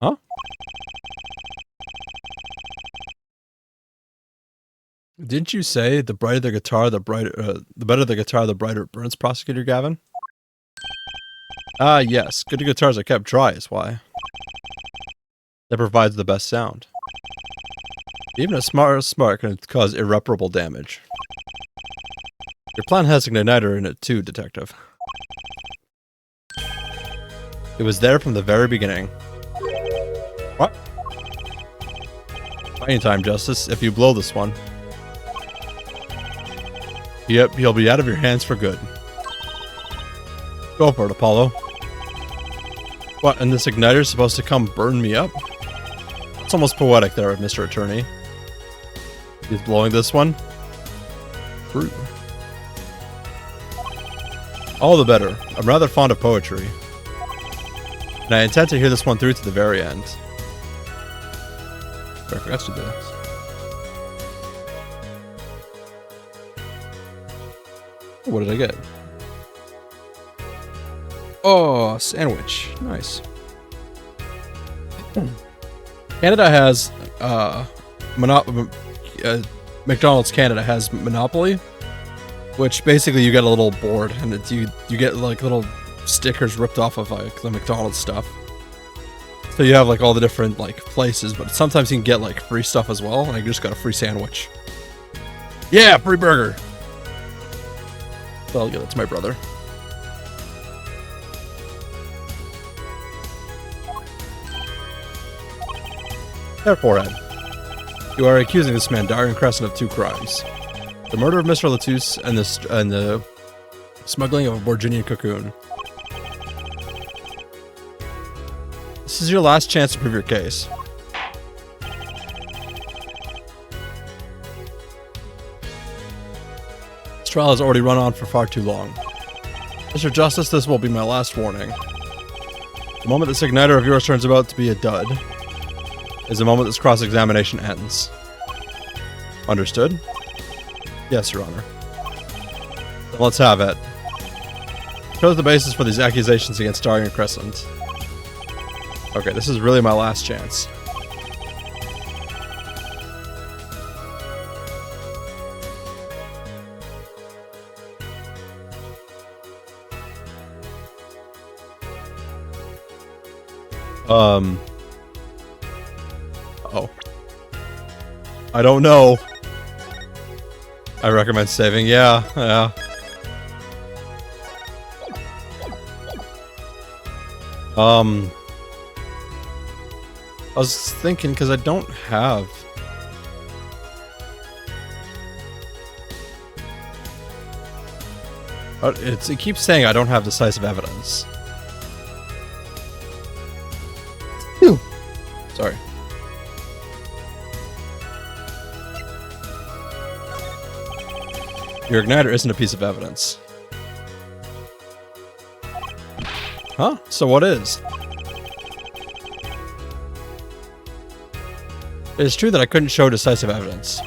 Speaker 1: Huh? Didn't you say the brighter the guitar, the better the guitar, the brighter it burns, Prosecutor Gavin? Ah, yes. Good guitars are kept dry is why. That provides the best sound. Even a smart can cause irreparable damage. Your plan has an igniter in it too, Detective. It was there from the very beginning. What? Fighting time, Justice, if you blow this one. Yep, he'll be out of your hands for good. Go for it, Apollo. What, and this igniter's supposed to come burn me up? It's almost poetic there, Mr. Attorney. He's blowing this one? True. All the better. I'm rather fond of poetry. And I intend to hear this one through to the very end. Sorry, I forgot to do this. What did I get? Oh, sandwich. Nice. Canada has, McDonald's Canada has Monopoly, which basically you get a little board and it's, you get like little stickers ripped off of like the McDonald's stuff. So you have like all the different like places, but sometimes you can get like free stuff as well, and I just got a free sandwich. Yeah, free burger! So I'll give it to my brother. Therefore, Ed, you are accusing this man, Daryan Crescent, of 2 crimes. The murder of Mr. Latouche and the smuggling of a Borginian cocoon. This is your last chance to prove your case. This trial has already run on for far too long. Mr. Justice, this will be my last warning. The moment this igniter of yours turns out to be a dud is the moment this cross-examination ends. Understood? Yes, Your Honor. Then let's have it. Show the basis for these accusations against Daryan Crescent. Okay, this is really my last chance. Oh. I don't know. I recommend saving. Yeah. I was thinking, because I don't have... It keeps saying I don't have decisive evidence. Phew. Sorry. Your igniter isn't a piece of evidence. Huh? So what is? It is true that I couldn't show decisive evidence.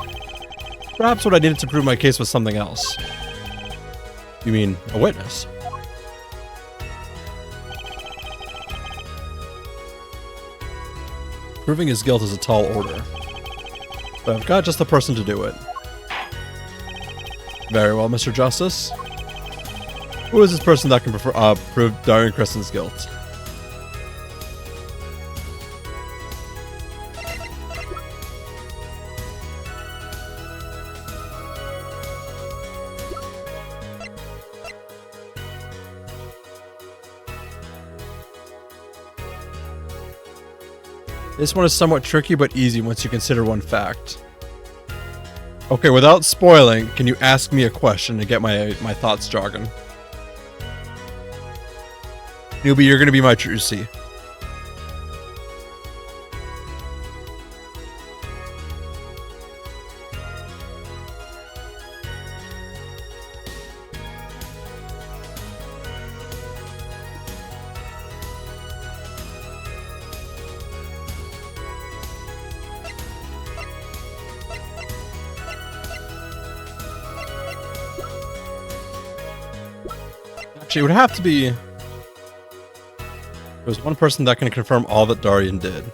Speaker 1: Perhaps what I needed to prove my case was something else. You mean, a witness? Proving his guilt is a tall order. But I've got just the person to do it. Very well, Mr. Justice. Who is this person that can prove Daryan Crescent's guilt? This one is somewhat tricky but easy once you consider one fact. Okay, without spoiling, can you ask me a question to get my thoughts jogging? Newbie, you're gonna be my Trucy. Actually, it would have to be... There's one person that can confirm all that Daryan did.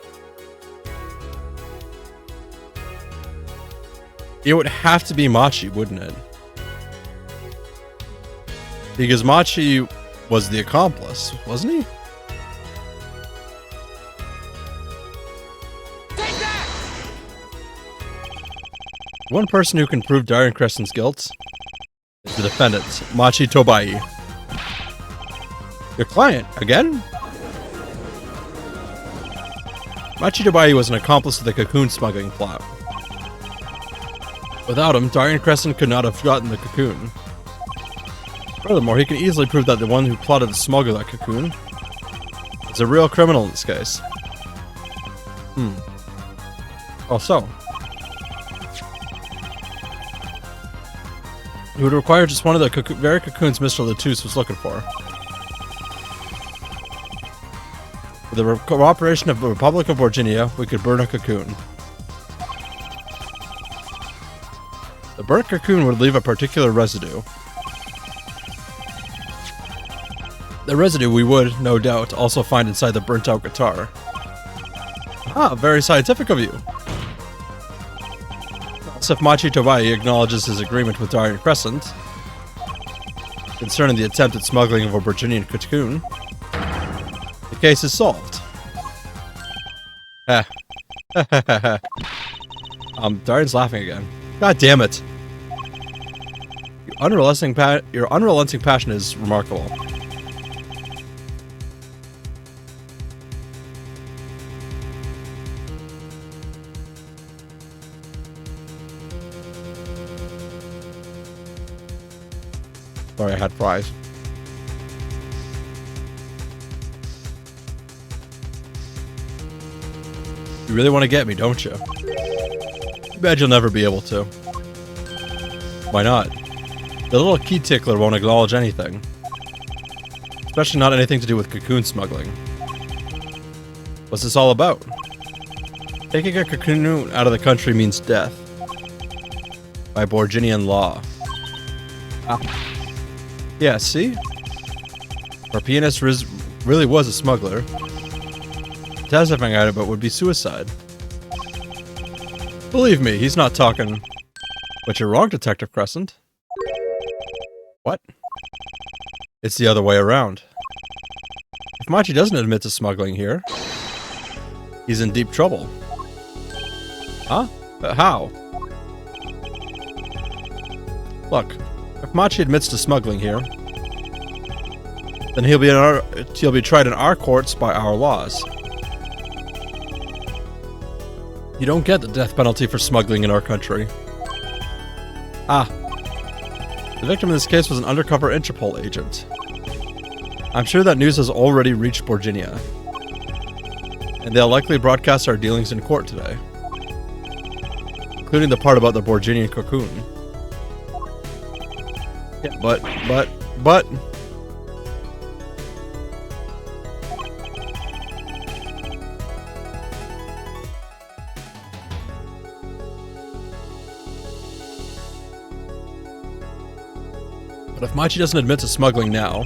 Speaker 1: It would have to be Machi, wouldn't it? Because Machi was the accomplice, wasn't he?
Speaker 2: Take that!
Speaker 1: One person who can prove Daryan Crescent's guilt is the defendant, Machi Tobai. Your client, again? Machi Tobai was an accomplice to the cocoon smuggling plot. Without him, Daryan Crescent could not have gotten the cocoon. Furthermore, he can easily prove that the one who plotted to smuggle that cocoon is a real criminal in this case. Also, it would require just one of the very cocoons Mr. Latouche was looking for. With the cooperation of the Republic of Virginia, we could burn a cocoon. The burnt cocoon would leave a particular residue. The residue we would, no doubt, also find inside the burnt-out guitar. Ah, very scientific of you. So if Machi Tobai acknowledges his agreement with Daryan Crescent concerning the attempted smuggling of a Virginian cocoon, the case is solved. Daryan's laughing again. God damn it. Your unrelenting passion is remarkable. Sorry, I had fries. You really want to get me, don't you? Too bad you'll never be able to. Why not? The little key tickler won't acknowledge anything. Especially not anything to do with cocoon smuggling. What's this all about? Taking a cocoon out of the country means death. By Borginian law. Ah. Yeah, see? Our pianist really was a smuggler. Testifying at it, but would be suicide. Believe me, he's not talking. But you're wrong, Detective Crescent. What? It's the other way around. If Machi doesn't admit to smuggling here, he's in deep trouble. Huh? But how? Look, if Machi admits to smuggling here, then he'll be tried in our courts by our laws. You don't get the death penalty for smuggling in our country. Ah. The victim in this case was an undercover Interpol agent. I'm sure that news has already reached Virginia, and they'll likely broadcast our dealings in court today, including the part about the Borginian cocoon. Yeah, but... But if Machi doesn't admit to smuggling now,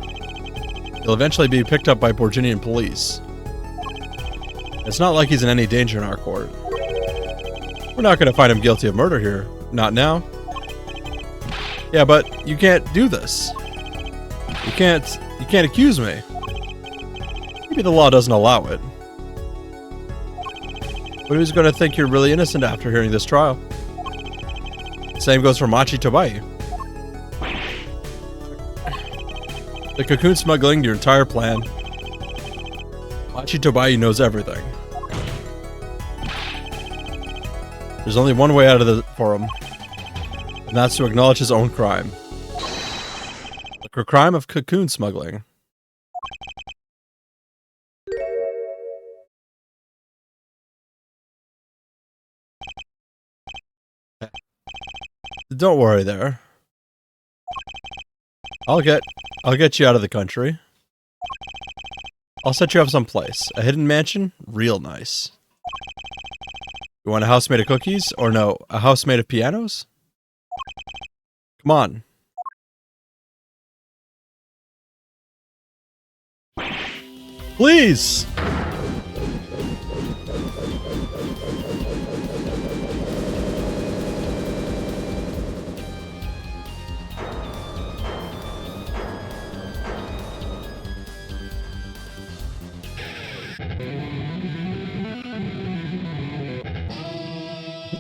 Speaker 1: he'll eventually be picked up by Borginian police. It's not like he's in any danger in our court. We're not going to find him guilty of murder here. Not now. Yeah, but you can't do this. You can't accuse me. Maybe the law doesn't allow it. But who's going to think you're really innocent after hearing this trial? Same goes for Machi Tobai. The cocoon smuggling, your entire plan. Machi Tobai knows everything. There's only one way out of it for him, and that's to acknowledge his own crime. The crime of cocoon smuggling. Don't worry there. I'll get you out of the country. I'll set you up someplace. A hidden mansion? Real nice. You want a house made of cookies? Or no, a house made of pianos? Come on. Please!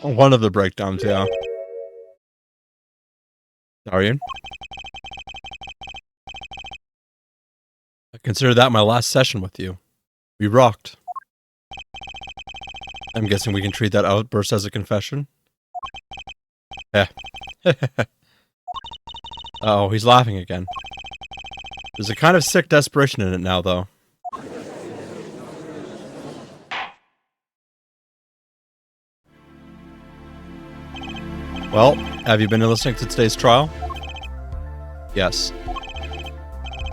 Speaker 1: One of the breakdowns, yeah. Daryan? I consider that my last session with you. We rocked. I'm guessing we can treat that outburst as a confession? Yeah. Oh, he's laughing again. There's a kind of sick desperation in it now, though. Well, have you been listening to today's trial? Yes.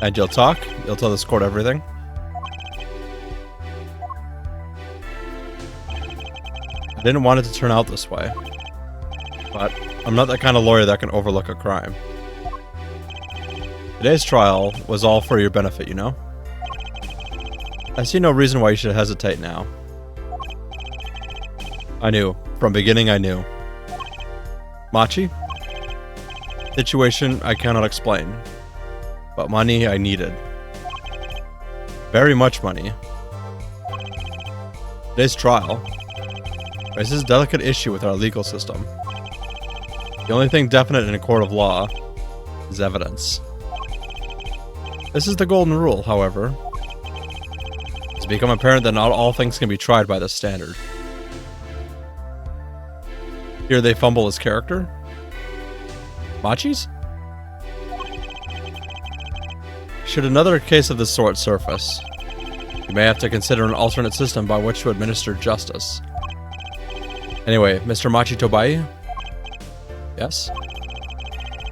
Speaker 1: And you'll talk? You'll tell this court everything? I didn't want it to turn out this way. But I'm not that kind of lawyer that can overlook a crime. Today's trial was all for your benefit, you know? I see no reason why you should hesitate now. I knew. From beginning, I knew. Machi? Situation I cannot explain. But money I needed. Very much money. Today's trial raises a delicate issue with our legal system. The only thing definite in a court of law is evidence. This is the golden rule, however. It's become apparent that not all things can be tried by this standard. Here they fumble his character? Machi's? Should another case of this sort surface, you may have to consider an alternate system by which to administer justice. Anyway, Mr. Machi Tobai? Yes?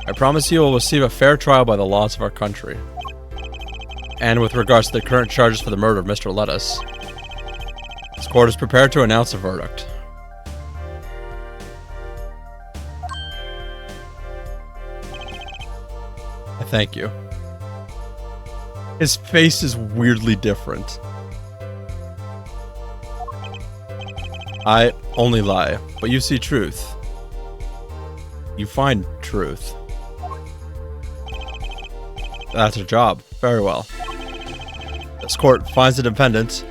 Speaker 1: I promise you will receive a fair trial by the laws of our country. And with regards to the current charges for the murder of Mr. Lettuce, this court is prepared to announce a verdict. I thank you. His face is weirdly different. I only lie, but you see truth. You find truth. That's your job. Very well. This court finds the defendant,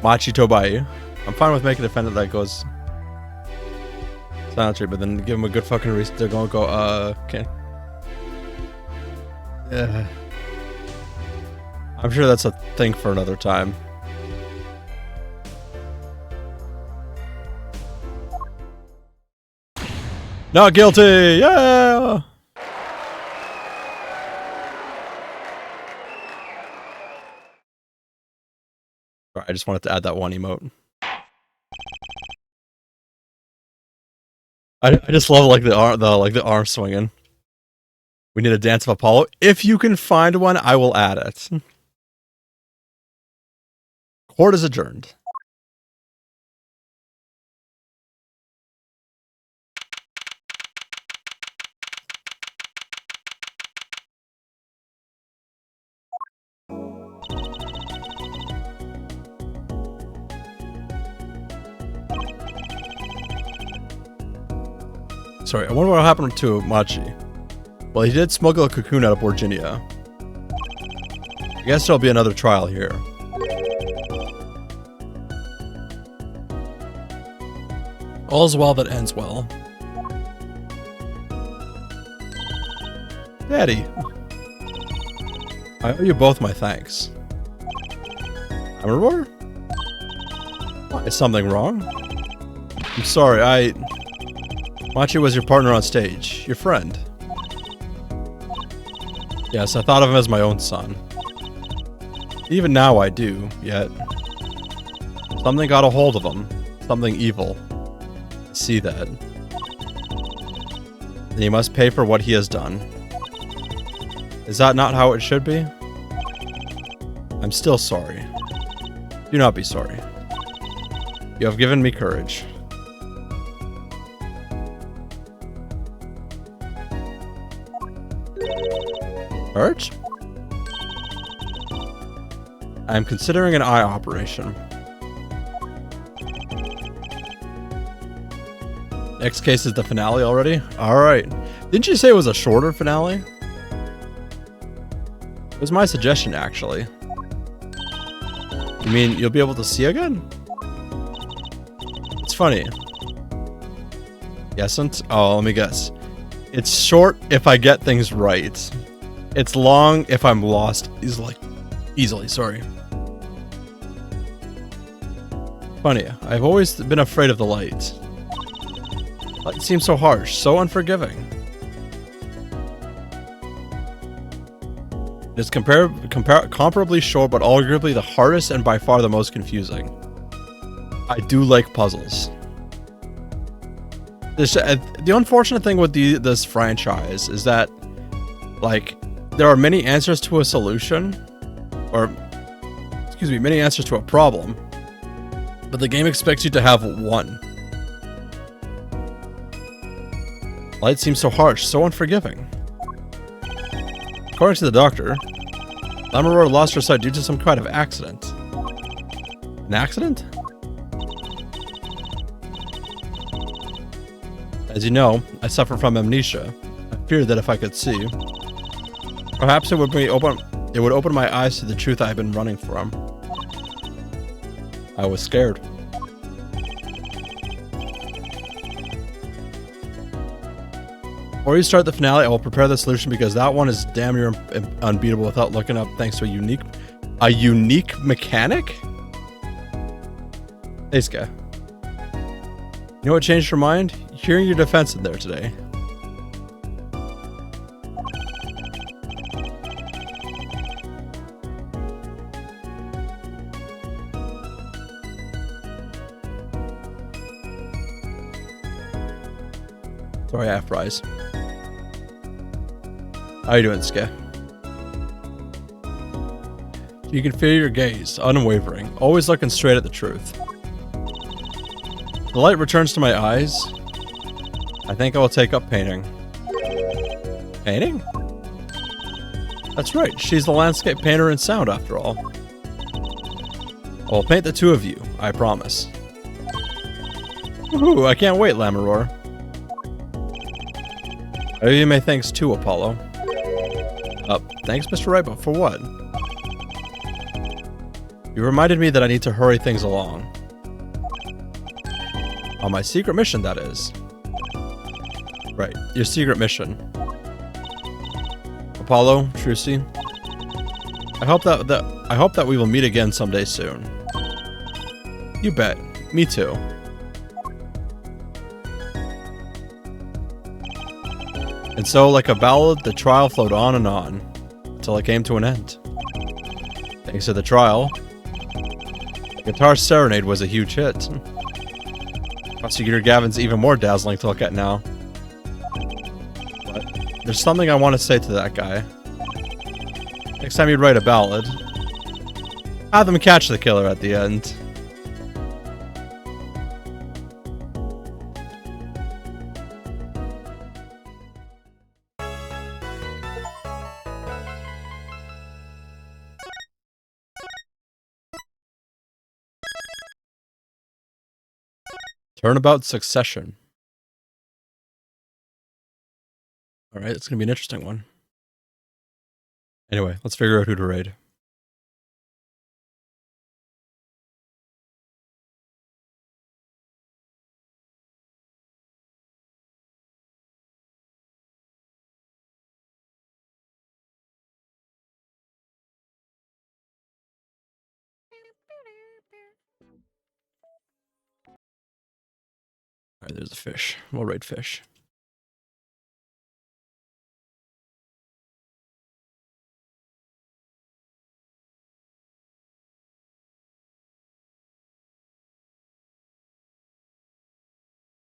Speaker 1: Machi Tobai. I'm fine with making a defendant that goes silent treatment, but then give him a good fucking reason to go, okay. Yeah. I'm sure that's a thing for another time. Not guilty! Yeah! I just wanted to add that one emote. I just love like the arm swinging. We need a Dance of Apollo. If you can find one, I will add it. Court is adjourned. Sorry, I wonder what happened to Machi. Well, he did smuggle a cocoon out of Virginia. I guess there'll be another trial here. All's well that ends well. Daddy. I owe you both my thanks. Amaror? Is something wrong? I'm sorry, Machi was your partner on stage. Your friend. Yes, I thought of him as my own son. Even now I do, yet... something got a hold of him. Something evil. I see that. And he must pay for what he has done. Is that not how it should be? I'm still sorry. Do not be sorry. You have given me courage. Courage? I am considering an eye operation. Next case is the finale already? Alright. Didn't you say it was a shorter finale? It was my suggestion, actually. You mean you'll be able to see again? It's funny. Yesn't? Oh, let me guess. It's short if I get things right. It's long if I'm lost easily, sorry. Funny, I've always been afraid of the light. Light seems so harsh, so unforgiving. It's comparably short, but arguably the hardest and by far the most confusing. I do like puzzles. The unfortunate thing with this franchise is that, like, there are many answers to a solution, or, excuse me, many answers to a problem, but the game expects you to have one. Light seems so harsh, so unforgiving. According to the doctor, Lamaror lost her sight due to some kind of accident. An accident? As you know, I suffer from amnesia. I feared that if I could see, perhaps it would open my eyes to the truth I have been running from. I was scared. Before you start the finale, I will prepare the solution because that one is damn near unbeatable without looking up thanks to a unique mechanic? Hey, Ska. You know what changed your mind? Hearing your defense in there today. Sorry, I have fries. How you doing, Ska? You can feel your gaze, unwavering, always looking straight at the truth. The light returns to my eyes. I think I will take up painting. Painting? That's right, she's the landscape painter in sound after all. I will paint the two of you, I promise. Woohoo, I can't wait, Lamaror. I owe you my thanks too, Apollo. Thanks, Mr. Right, but for what? You reminded me that I need to hurry things along. On my secret mission, that is. Right, your secret mission. Apollo, Trucy. I hope that we will meet again someday soon. You bet. Me too. And so, like a ballad, the trial flowed on and on, until it came to an end. Thanks to the trial, the guitar serenade was a huge hit. Prosecutor Gavin's even more dazzling to look at now. What? There's something I want to say to that guy. Next time you write a ballad, have them catch the killer at the end. Turnabout Succession. Alright, it's gonna be an interesting one. Anyway, let's figure out who to raid. Alright, there's a fish. We'll raid fish.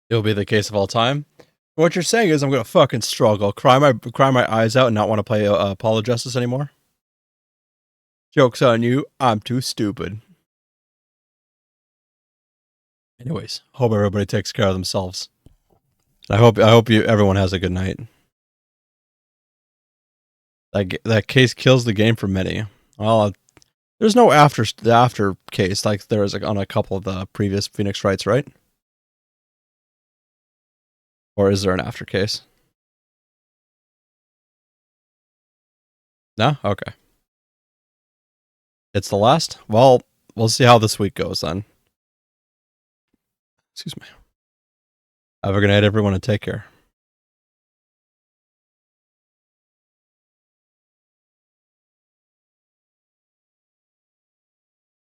Speaker 1: It'll be the case of all time. What you're saying is I'm gonna fucking struggle, cry my eyes out, and not want to play Apologists anymore. Joke's on you. I'm too stupid. Anyways, hope everybody takes care of themselves. I hope everyone has a good night. That case kills the game for many. Well, there's no after case like there is on a couple of the previous Phoenix Wrights, right? Or is there an after case? No? Okay. It's the last? Well, we'll see how this week goes then. Excuse me. Have a good night, everyone, and take care.